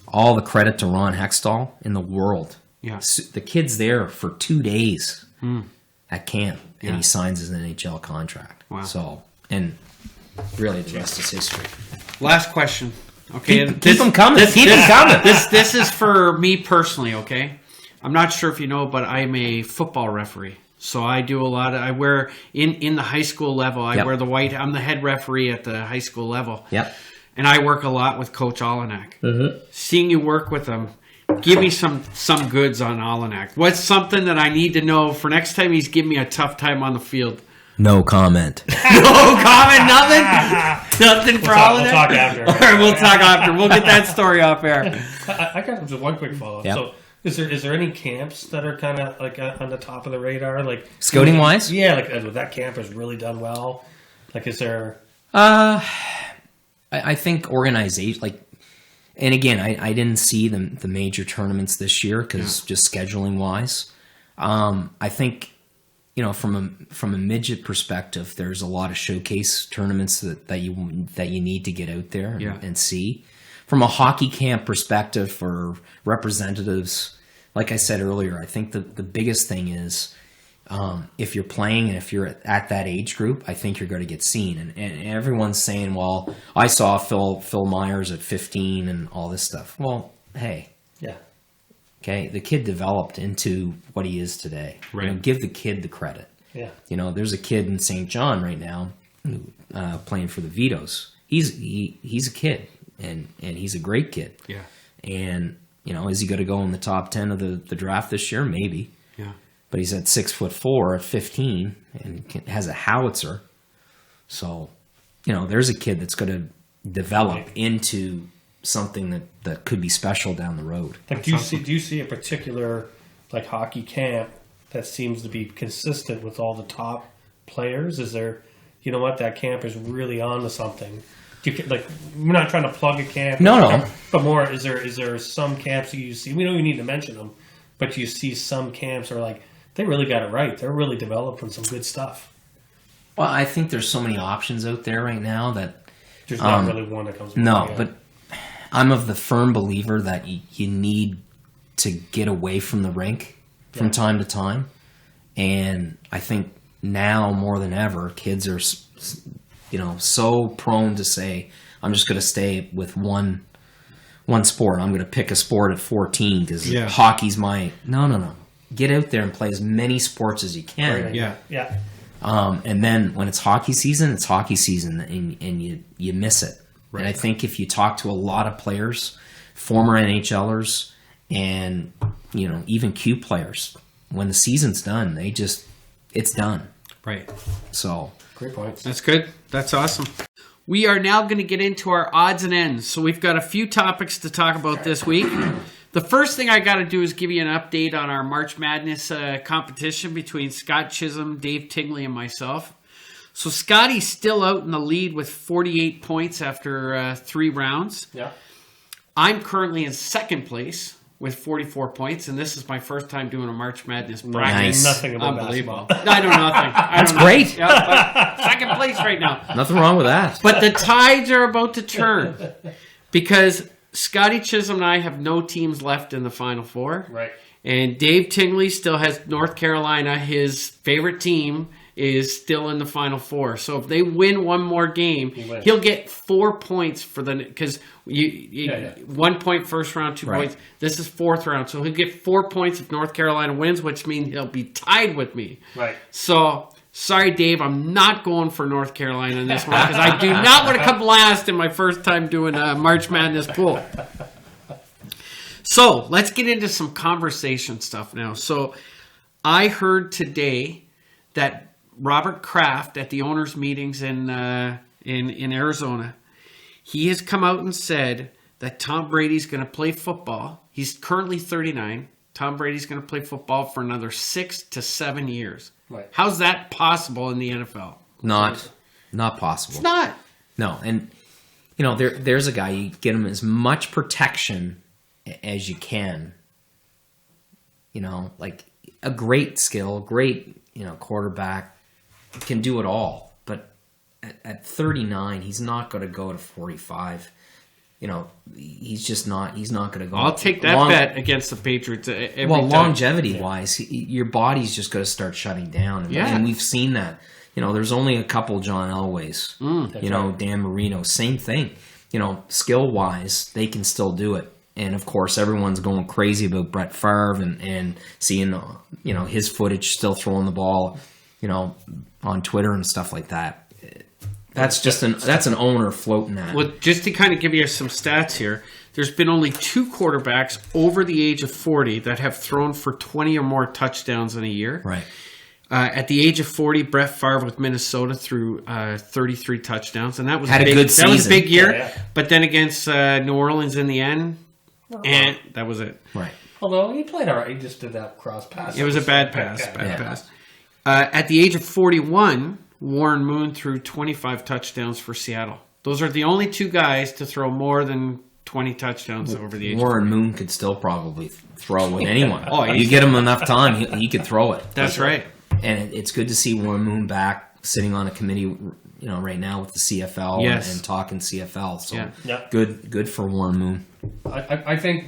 all the credit to Ron Hextall in the world. Yeah. The kid's there for 2 days at camp, and Yeah. he signs his NHL contract. Wow. So, and really the rest is history. Last question. Okay. Keep them coming. Keep them coming. This is for me personally, okay? I'm not sure if you know, but I'm a football referee. So I do a lot of, I wear, in the high school level, I Yep. wear the white, I'm the head referee at the high school level. Yep. And I work a lot with Coach Olenek. Seeing you work with him, give me some goods on Olenek. What's something that I need to know for next time he's giving me a tough time on the field? No comment. No comment, nothing? Nothing for Olenek? We'll talk after. All right, we'll talk after. We'll get that story off air. I got just one quick follow up. Yep. So, is there any camps that are kind of like on the top of the radar, like Scouting wise? Yeah, like that camp has really done well. Like, is there? I think organization, and again, I didn't see the major tournaments this year because just scheduling wise. I think, from a midget perspective, there's a lot of showcase tournaments that you need to get out there and see. From a hockey camp perspective for representatives, like I said earlier, I think the biggest thing is if you're playing and if you're at that age group, I think you're going to get seen. And everyone's saying, well, I saw Phil Myers at 15 and all this stuff. Well, hey, Yeah. okay, the kid developed into what he is today. Right. Give the kid the credit. Yeah. You know, there's a kid in St. John right now playing for the Vitos. He's a kid, and he's a great kid. Yeah. And, you know, is he going to go in the top 10 of the draft this year? Maybe. Yeah. But he's at 6'4" at 15 and has a howitzer. So, you know, there's a kid that's going to develop into something that could be special down the road. Like, do you see a particular like hockey camp that seems to be consistent with all the top players? Is there, you know what, that camp is really on to something? Like, we're not trying to plug a camp. No. But more, is there some camps that you see? We don't even need to mention them, but you see some camps are like, they really got it right. They're really developing some good stuff. Well, I think there's so many options out there right now that There's not really one that comes. but I'm of the firm believer that you need to get away from the rink from time to time. And I think now more than ever, kids are, you know, so prone to say, I'm just going to stay with one sport. I'm going to pick a sport at 14 because hockey's my... No. Get out there and play as many sports as you can. Right. Yeah. And then when it's hockey season, and you miss it. Right. And I think if you talk to a lot of players, former NHLers, and, you know, even Q players, when the season's done, it's done. Right. So Great points. That's good. That's awesome. We are now going to get into our odds and ends. So we've got a few topics to talk about this week. The first thing I got to do is give you an update on our March Madness competition between Scott Chisholm, Dave Tingley, and myself. So Scotty's still out in the lead with 48 points after 3 rounds. Yeah. I'm currently in second place with 44 points, and this is my first time doing a March Madness bracket. Nice. Nothing about Unbelievable. basketball. I know nothing. That's great. Yeah, but second place right now. nothing wrong with that. But the tides are about to turn because Scotty Chisholm and I have no teams left in the Final Four. Right. And Dave Tingley still has North Carolina. His favorite team is still in the Final Four. So if they win one more game, he'll get 4 points for the... Because 1 point first round, 2 points. This is fourth round. So he'll get 4 points if North Carolina wins, which means he'll be tied with me. Right. So... Sorry, Dave, I'm not going for North Carolina in this one because I do not want to come last in my first time doing a March Madness pool. So let's get into some conversation stuff now. So I heard today that Robert Kraft at the owners' meetings in Arizona, he has come out and said that Tom Brady's going to play football. He's currently 39. Tom Brady's going to play football for another 6 to 7 years. Right. How's that possible in the NFL? Not possible. It's not. No, and you know there's a guy, you get him as much protection as you can. You know, like a great skill, great, you know, quarterback can do it all. But at 39, he's not going to go to 45. You know, he's just not. He's not going to go. I'll take that bet against the Patriots every time. Longevity-wise, your body's just going to start shutting down. And we've seen that. You know, there's only a couple John Elways. You know, right. Dan Marino, same thing. You know, skill-wise, they can still do it. And, of course, everyone's going crazy about Brett Favre and seeing, you know, his footage still throwing the ball, you know, on Twitter and stuff like that. That's an owner floating that. Well, just to kind of give you some stats here, there's been only 2 quarterbacks over the age of 40 that have thrown for 20 or more touchdowns in a year. Right. At the age of 40, Brett Favre with Minnesota threw 33 touchdowns, and that was a good season. That was a big year. Yeah. But then against New Orleans in the end, and that was it. Right. Although he played all right, he just did that cross pass. It was a bad pass. Pass. At the age of 41. Warren Moon threw 25 touchdowns for Seattle. Those are the only 2 guys to throw more than 20 touchdowns over the age. Warren Moon could still probably throw with anyone. Oh, you get him enough time, he could throw it. That's right. And it's good to see Warren Moon back, sitting on a committee, you know, right now with the CFL and talking CFL. So good for Warren Moon. I think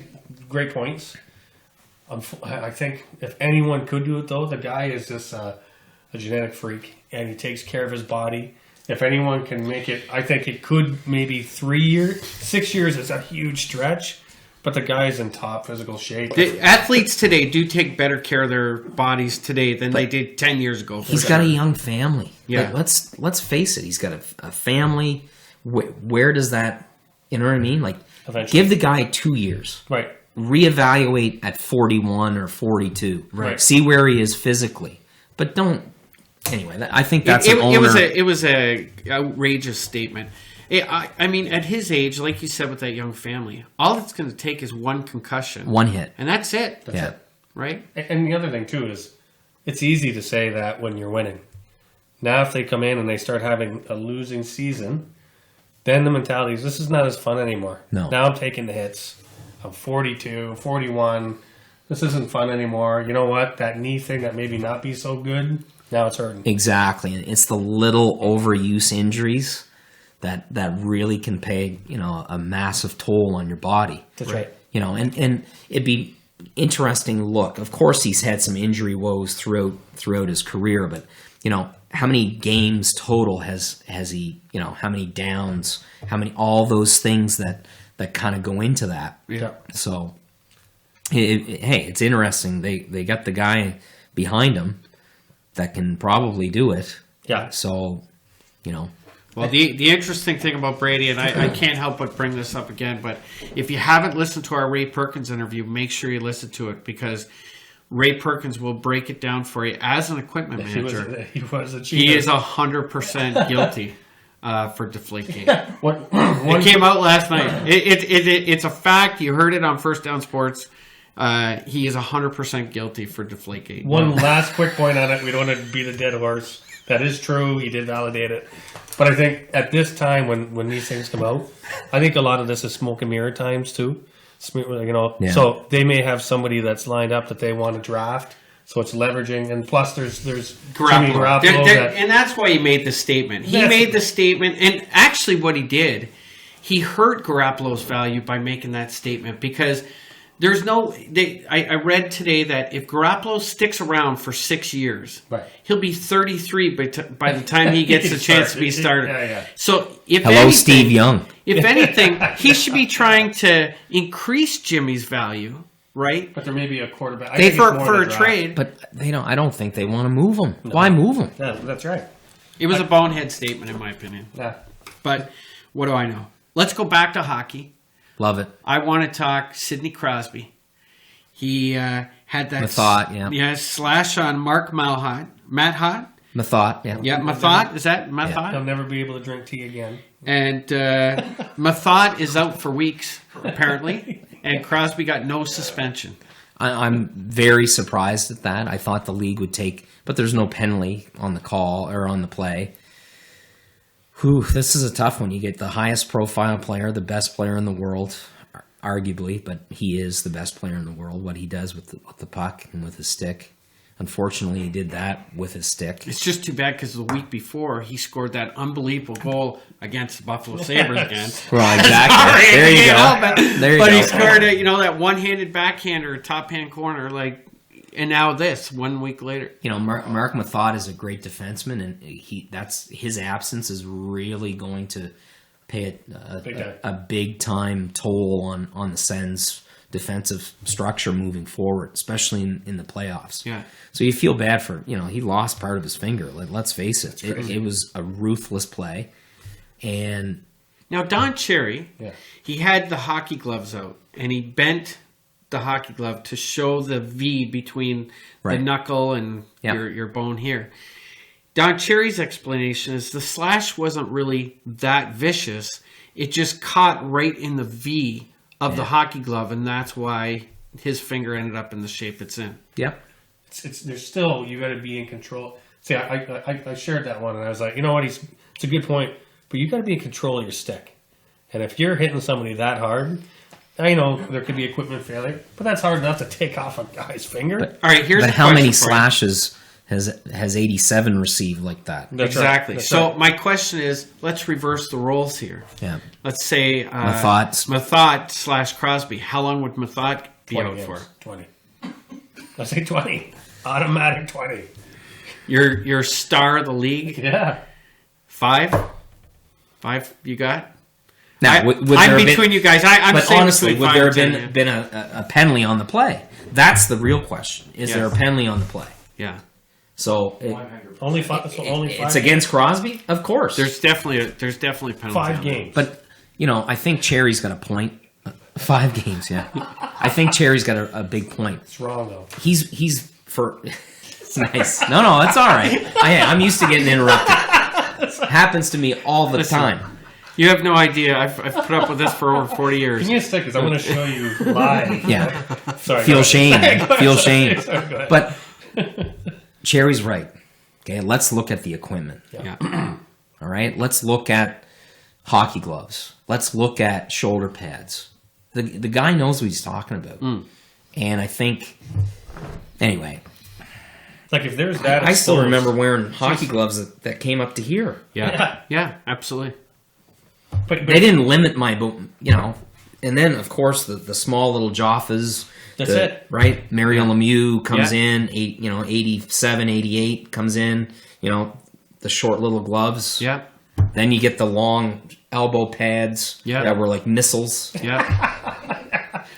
great points. I think if anyone could do it, though, the guy is just a genetic freak, and he takes care of his body. If anyone can make it, I think it could maybe 3 years, 6 years is a huge stretch, But the guy's in top physical shape. The athletes today do take better care of their bodies today than they did 10 years ago. He's got a young family. Yeah. Like, let's face it. He's got a family. Where does that? You know what I mean? Like, Eventually. give the guy 2 years. Right. Reevaluate at 41 or 42. Right. See where he is physically, but don't. Anyway, I think that's an owner. It was a outrageous statement. I mean, at his age, like you said, with that young family, all it's going to take is one concussion, one hit. and that's it. Yeah. Right? And the other thing too is, it's easy to say that when you're winning. Now, if they come in and they start having a losing season, then the mentality is, this is not as fun anymore. No. Now I'm taking the hits. I'm 42, 41. This isn't fun anymore. You know what? That knee thing that maybe not be so good, now it's hurting. Exactly, and it's the little overuse injuries that really can pay, a massive toll on your body. That's right. And it'd be interesting to look. Of course, he's had some injury woes throughout his career, but how many games total has he? How many downs? How many? All those things that kind of go into that. Yeah. So, hey, it's interesting. They got the guy behind him that can probably do it. Yeah. So, Well, the interesting thing about Brady, and I can't help but bring this up again, but if you haven't listened to our Ray Perkins interview, make sure you listen to it, because Ray Perkins will break it down for you as an equipment manager. He was a cheater. He is 100% guilty for Deflategate. One It came out last night. It's a fact. You heard it on First Down Sports. He is 100% guilty for Deflategate. One last quick point on it. We don't want to beat a dead horse. That is true. He did validate it. But I think at this time, when these things come out, I think a lot of this is smoke and mirror times too. Yeah. So they may have somebody that's lined up that they want to draft. So it's leveraging, and plus there's Jimmy Garoppolo and that's why he made the statement. He made the statement, and actually, what he did, he hurt Garoppolo's value by making that statement, because there's no. I read today that if Garoppolo sticks around for 6 years, Right. he'll be 33 by the time he gets a chance to be started. Yeah. So if hello, anything, Steve Young. if anything, he should be trying to increase Jimmy's value, right? But there may be a quarterback. I They think it's more for the a draft. trade. But I don't think they want to move him. Why move him? Yeah, that's right. It was a bonehead statement, in my opinion. Yeah. But what do I know? Let's go back to hockey. Love it. I want to talk Sidney Crosby. He had that Mathot, yeah. slash on Mark Matt Mathot, yeah. Yeah, Mathot. Is that Mathot? He'll never be able to drink tea again. And Mathot is out for weeks, apparently. And Crosby got no suspension. I'm very surprised at that. I thought the league would take, but there's no penalty on the call or on the play. Whew, this is a tough one. You get the highest profile player, the best player in the world, arguably, but he is the best player in the world. What he does with the puck and with his stick. Unfortunately, he did that with his stick. It's just too bad because the week before he scored that unbelievable goal against the Buffalo Sabres again. Well, exactly. Sorry, There you go. but, There you but go. he scored that one-handed backhander, top hand corner, and now this 1 week later. Mark Mathot is a great defenseman, and his absence is really going to pay a big time toll on the Sens' defensive structure moving forward, especially in the playoffs. Yeah. So you feel bad for he lost part of his finger. Let's face it, it was a ruthless play, and Now Don Cherry, Yeah. he had the hockey gloves out, and he bent the hockey glove to show the V between Right. the knuckle and Yeah. your bone here. Don Cherry's explanation is the slash wasn't really that vicious. It just caught right in the V of the hockey glove, and that's why his finger ended up in the shape it's in. yeah, There's still, you got to be in control. See, I shared that one, and I was like, you know what? It's a good point, but you got to be in control of your stick. And if you're hitting somebody that hard, I know there could be equipment failure, but that's hard enough to take off a guy's finger. All right, here's but a how many question for you. slashes has 87 received like that? That's right. Exactly. That's So right. my question is, let's reverse the roles here. Yeah, Let's say Mathot / Crosby. How long would Mathot be 20 out games. for? 20. I say 20. Automatic 20. Your star of the league, Yeah. 5? 5 you got? Now, would there I'm have between been, you guys. I'm but saying honestly, between would there 5 and have 10, been a penalty on the play? That's the real question. Is there a Yes. penalty on the play? Yeah. So Only five. So only five. it's against Crosby, of course. There's definitely penalty. 5 on games. But I think Cherry's got a point. 5 games, yeah. I think Cherry's got a big point. It's wrong though. He's for. It's nice. No, it's all right. I'm used to getting interrupted. Happens to me all the Listen. time. You have no idea. I've put up with this for over 40 years. Give me a stick, because I'm going to show you live. Yeah. Sorry. Feel go ahead. shame. Go ahead, Feel sorry, shame. sorry, go ahead. But Cherry's right. Okay, let's look at the equipment. Yeah. All right, let's look at hockey gloves. Let's look at shoulder pads. The guy knows what he's talking about. And I think, anyway, Like if there's that, I still exposed- remember wearing hockey gloves that came up to here. Yeah. Yeah. Absolutely. But They didn't limit my, and then of course the small little Joffas. That's it. Right? Mario Lemieux comes Yeah. in, 87, 88 comes in, the short little gloves. Yeah. Then you get the long elbow pads Yeah. that were like missiles. Yeah.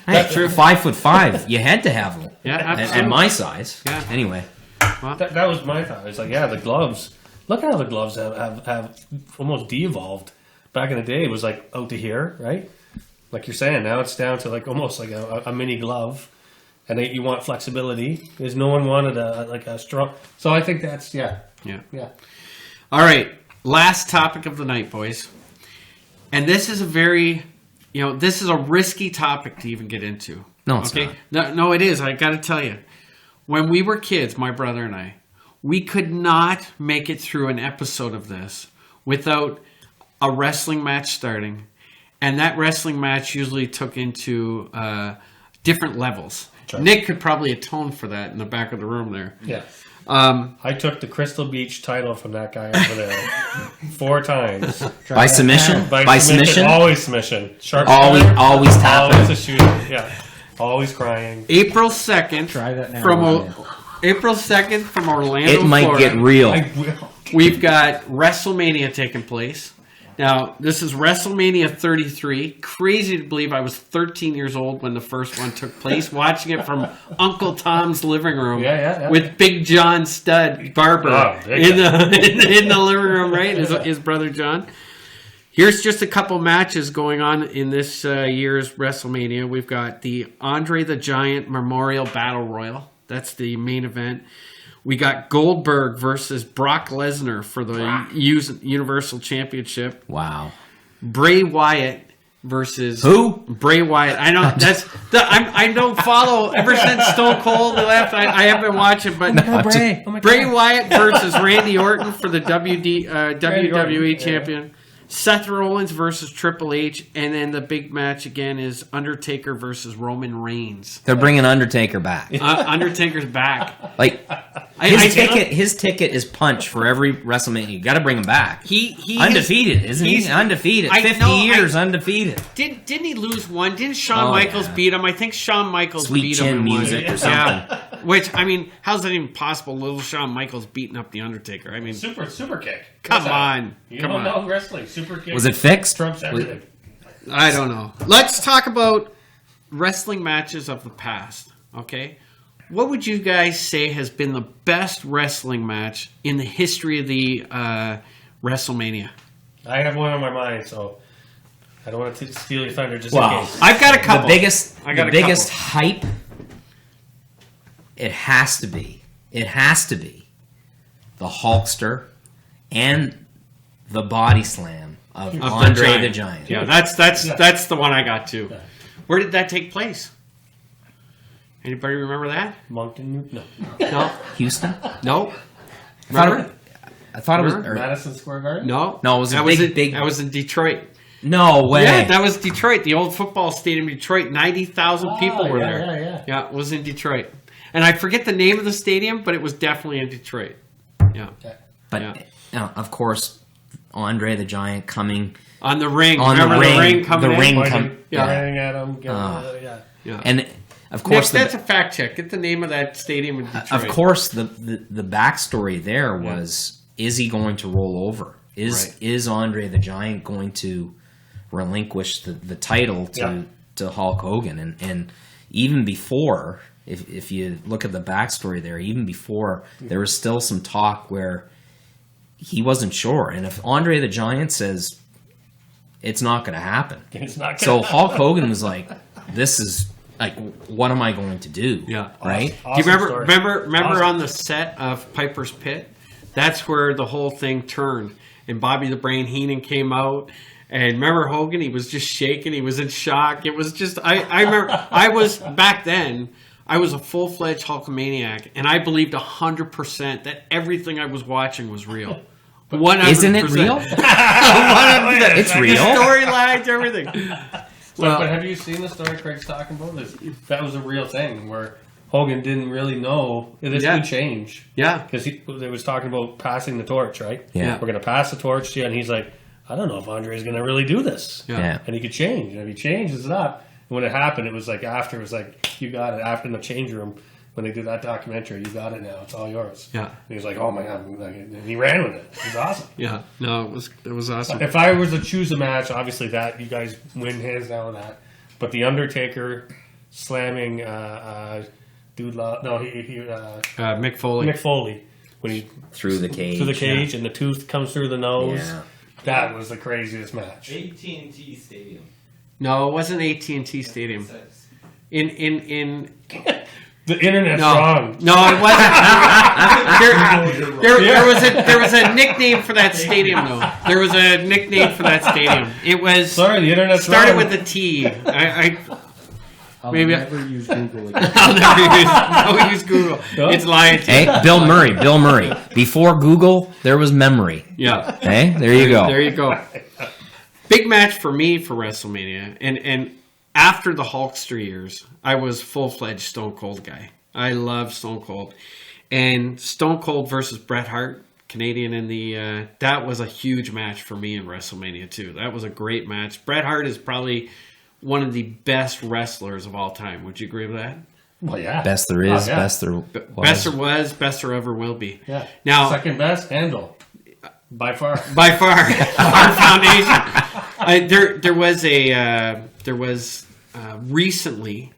Hey, 5'5", you had to have them. Yeah. At Absolutely. my size. Yeah. Anyway. that was my thought. It's like, yeah, the gloves. Look at how the gloves have almost de-evolved. Back in the day, it was like out to here, right? Like you're saying, now it's down to like almost like a mini glove, and you want flexibility because no one wanted a strong. So I think that's Yeah. yeah. All right. Last topic of the night, boys. And this is a very, this is a risky topic to even get into. No, it's not. No, it is. I got to tell you. When we were kids, my brother and I, we could not make it through an episode of this without a wrestling match starting. And that wrestling match usually took into different levels. Sure. Nick could probably atone for that in the back of the room there. Yeah. I took the Crystal Beach title from that guy over there 4 times. By submission? By submission? Always submission. Sharp Always Always tapping. a shooter. Yeah. Always crying. April 2nd Try that now. April 2nd from Orlando, It might Florida. get real. I will. We've got WrestleMania taking place. Now, this is WrestleMania 33. Crazy to believe I was 13 years old when the first one took place, watching it from Uncle Tom's living room Yeah. with Big John Studd Barber Oh, big in the living room, right? His brother John. Here's just a couple matches going on in this year's WrestleMania. We've got the Andre the Giant Memorial Battle Royal. That's the main event. We got Goldberg versus Brock Lesnar for the Universal Championship. Wow. Bray Wyatt versus Who? Bray Wyatt. I know I don't follow ever since Stone Cold left. I haven't been watching, but Bray. Bray Wyatt versus Randy Orton for the WWE champion. Seth Rollins versus Triple H, and then the big match again is Undertaker versus Roman Reigns. They're bringing Undertaker back. Undertaker's back. Like I his ticket is punch for every WrestleMania. You got to bring him back. He Undefeated, isn't he? he's- Undefeated. I 50 know, years undefeated. Didn't he lose one? Didn't Shawn Oh, Michaels yeah. beat him? I think Shawn Michaels Sweet beat chin him in one. music or Yeah. Which, I mean, how's that even possible? Little Shawn Michaels beating up the Undertaker. I mean, Super kick. Come What's that? on. You Come don't on. know wrestling. Super kick. Was it fixed? Trumps Was- everything. I don't know. Let's talk about wrestling matches of the past. Okay, what would you guys say has been the best wrestling match in the history of the WrestleMania? I have one on my mind, so I don't want to steal your thunder just Wow. in case. I've got a couple. The biggest, I got the a biggest couple. hype. It has to be the Hulkster and the body slam of Andre the Giant. Yeah, that's the one I got too. Where did that take place? Anybody remember that? Moncton, no. No, Houston. no, I thought it was. Remember? or- Madison Square Garden? no. No, it was a that big, big. That was in Detroit. No way. Yeah, that was Detroit. The old football stadium in Detroit. 90,000 people were yeah, there. yeah. Yeah, it was in Detroit. And I forget the name of the stadium, but it was definitely in Detroit. Yeah. But of course, Andre the Giant coming On the ring. on Remember the ring. coming the in? ring Pointing, come. Yeah. pointing at him. Yeah. Yeah. And of Nick, course, that's a fact check. Get the name of that stadium in Detroit. of course, the backstory there was: is he going to roll over? Is Andre the Giant going to relinquish the title to Hulk Hogan, and even before, if you look at the backstory there, even before, there was still some talk where he wasn't sure, and if Andre the Giant says it's not going to happen, It's not so gonna Hulk Hogan was like, "This is like, what am I going to do?" Yeah. right. Awesome Do you remember? story. Remember Awesome. on the set of Piper's Pit? That's where the whole thing turned, and Bobby the Brain Heenan came out. And remember Hogan? He was just shaking. He was in shock. It was just I remember I was back then. I was a full-fledged Hulkamaniac, and I believed 100% that everything I was watching was real. 100%. Isn't it real? 100%. It's The real. storylines, everything. But have you seen the story Craig's talking about? That was a real thing where Hogan didn't really know this Yeah. could change. Yeah. Because they was talking about passing the torch, right? Yeah. We're going to pass the torch to you. And he's like, I don't know if Andre's going to really do this. Yeah. And he could change. And if he changes it up, and when it happened, it was like after, it was like, you got it. After in the change room, when they did that documentary, you got it now. It's all yours. Yeah. And he was like, oh my God. And he ran with it. It was awesome. Yeah. No, it was awesome. If I was to choose a match, obviously that you guys win hands down on that. But the Undertaker slamming Dude Love, no, Mick Foley. Mick Foley when he Through the cage. through the cage and the tooth comes through the nose. Yeah. That was the craziest match. AT&T Stadium. No, it wasn't AT&T Stadium. In The internet's no, wrong. no, it wasn't. There was a nickname for that stadium though. There was a nickname for that stadium. It was Sorry, the internet's started wrong. with a T. I'll Maybe I- never use Google again. I'll never use Google. No? It's lying to you. Hey, Bill Murray. Before Google, there was memory. Yeah. Hey, there you go. There you go. Big match for me for WrestleMania, and after the Hulkster years, I was full-fledged Stone Cold guy. I love Stone Cold, and Stone Cold versus Bret Hart, Canadian in the that was a huge match for me in WrestleMania too. That was a great match. Bret Hart is probably one of the best wrestlers of all time. Would you agree with that? Well, yeah. Best there is, Oh, yeah. best there was. Best there was, best there ever will be. Yeah. Now, Second best, Handle. By far. by far, our foundation. There was recently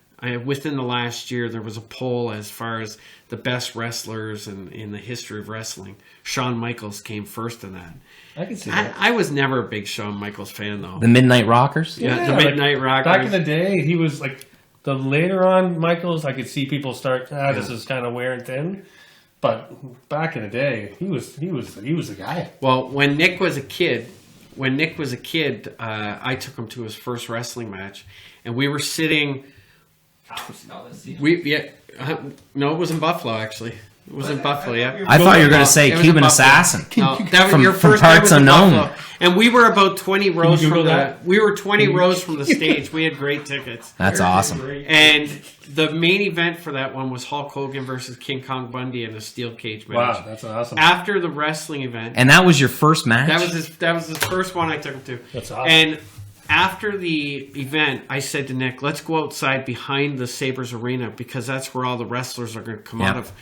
within the last year there was a poll as far as the best wrestlers in the history of wrestling. Shawn Michaels came first in that. I can see that. I was never a big Shawn Michaels fan though. The Midnight Rockers? Yeah, the like, Midnight Rockers. Back in the day, he was like the later on Michaels. I could see people start. This is kind of wearing thin. But back in the day, he was the guy. Well, when Nick was a kid, I took him to his first wrestling match, and we were sitting. No, it was in Buffalo actually. It was in Buffalo, yeah. I thought you were going to say It was Cuban in Buffalo. Assassin. No, that was From- your from first time Parts was in Unknown. Buffalo. And we were about 20 rows Google from the. that? We were 20 rows from the stage. We had great tickets. That's awesome. And the main event for that one was Hulk Hogan versus King Kong Bundy in a steel cage match. Wow, that's awesome. After the wrestling event, And that was your first match? that was his first one I took him to. That's awesome. And after the event, I said to Nick, "Let's go outside behind the Sabres Arena because that's where all the wrestlers are going to come Yeah. out of."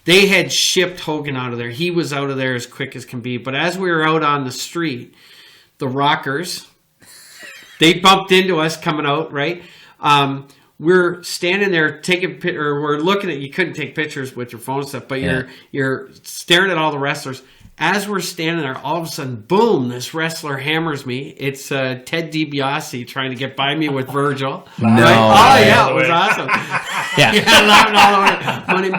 They had shipped Hogan out of there. He was out of there as quick as can be. But as we were out on the street, the Rockers, they bumped into us coming out, right? We're standing there or we're looking at. You couldn't take pictures with your phone and stuff, but you're staring at all the wrestlers. As we're standing there, all of a sudden, boom! This wrestler hammers me. It's Ted DiBiase trying to get by me with Virgil. No Right? Oh way. yeah, it was awesome. Yeah. Yeah, laughing all over. Money.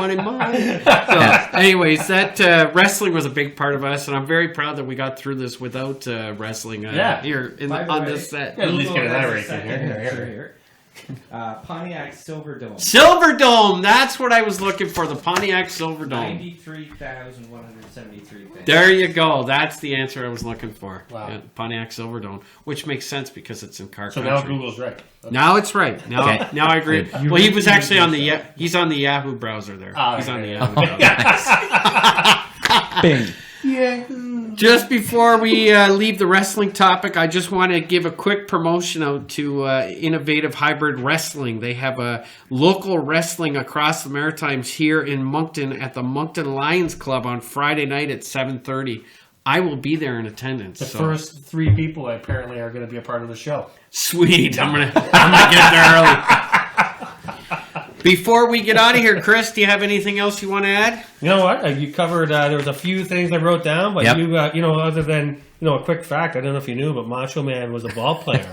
So, anyways, that wrestling was a big part of us, and I'm very proud that we got through this without wrestling here on this set. At least get that right Second in here. picture here. Pontiac Silverdome. Silverdome, that's what I was looking for, the Pontiac Silverdome. 93,173 fans. There you go. That's the answer I was looking for. Wow. Yeah, Pontiac Silverdome, which makes sense because it's in car So country. now Google's right. Now it's right. Now, Okay. now I agree. Good. Well, he was actually on the he's on the Yahoo browser there. Oh, He's on the okay. Yahoo browser. Bing. Just before we leave the wrestling topic, I just want to give a quick promotion out to Innovative Hybrid Wrestling. They have a local wrestling across the Maritimes here in Moncton at the Moncton Lions Club on Friday night at 7:30. I will be there in attendance. The so. first 3 people apparently are going to be a part of the show. Sweet. I'm gonna get there early. Before we get out of here, Chris, do you have anything else you want to add? You know what? You covered. There was a few things I wrote down, but Yep. you other than a quick fact. I don't know if you knew, but Macho Man was a ball player.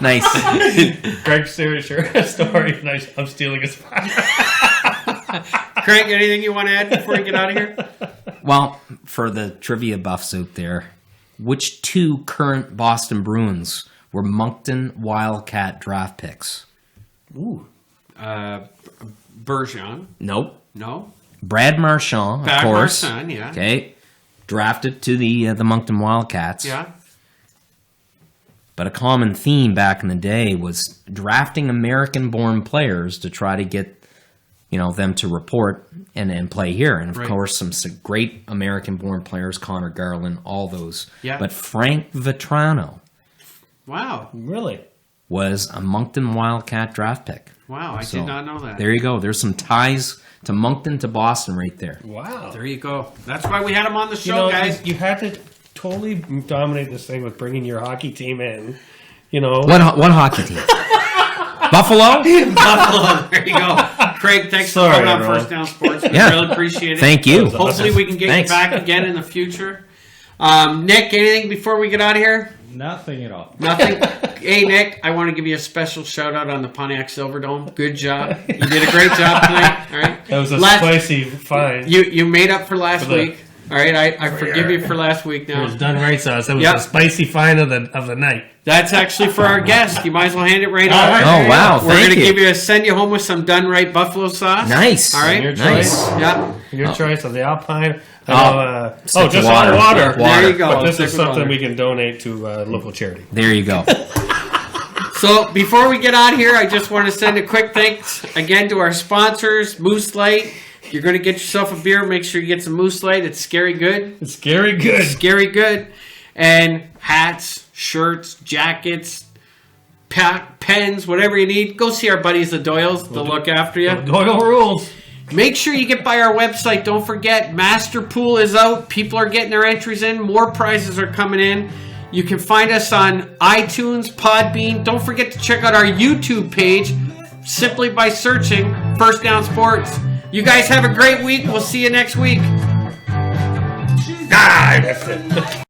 Nice. Greg Stewart story. Nice. I'm stealing his fact. Craig, anything you want to add before we get out of here? Well, for the trivia buffs out there, which 2 current Boston Bruins were Moncton Wildcat draft picks? Ooh. Bergeron. Nope. No. Brad Marchand, of Brad course. Marchand, yeah. Okay. Drafted to the Moncton Wildcats. Yeah. But a common theme back in the day was drafting American-born players to try to get, them to report and play here. And, of Right. course, some great American-born players, Connor Garland, all those. Yeah. But Frank Vetrano Wow. Really? was a Moncton Wildcat draft pick. Wow. I So, did not know that. There you go. There's some ties to Moncton to Boston right there. Wow. There you go. That's why we had him on the show, guys. You had to totally dominate this thing with bringing your hockey team in. What hockey team? Buffalo? Buffalo. There you go. Craig, thanks for Sorry, coming on everyone. First Down Sports. We Yeah. really appreciate it. Thank you. Hopefully we can get Thanks. you back again in the future. Nick, anything before we get out of here? Nothing at all. Nothing? Hey, Nick, I want to give you a special shout out on the Pontiac Silverdome. Good job. You did a great job tonight. All right. That was a Last- spicy find. You made up for last For the- week. All right. I forgive you for last week It now. was done right sauce. That was Yep. a spicy find of the night. That's actually for our guest. You might as well hand it right All over. right. Oh, wow. We're Thank gonna you. send you home with some done right buffalo sauce. Nice. All right. Your Nice. choice. Yeah. Your choice of the Alpine. Stick to Just water. water. There you go. But this Stick is with something water. we can donate to local charity. There you go. So before we get out of here, I just want to send a quick thanks again to our sponsors, Moose Light. If you're going to get yourself a beer, make sure you get some Moose Light. It's scary good. It's scary good. Scary good. And hats, shirts, jackets, pens, whatever you need. Go see our buddies, the Doyles. They'll look after you. Doyle rules. Make sure you get by our website. Don't forget, Master Pool is out. People are getting their entries in. More prizes are coming in. You can find us on iTunes, Podbean. Don't forget to check out our YouTube page simply by searching First Down Sports. You guys have a great week. We'll see you next week. Ah, I missed it.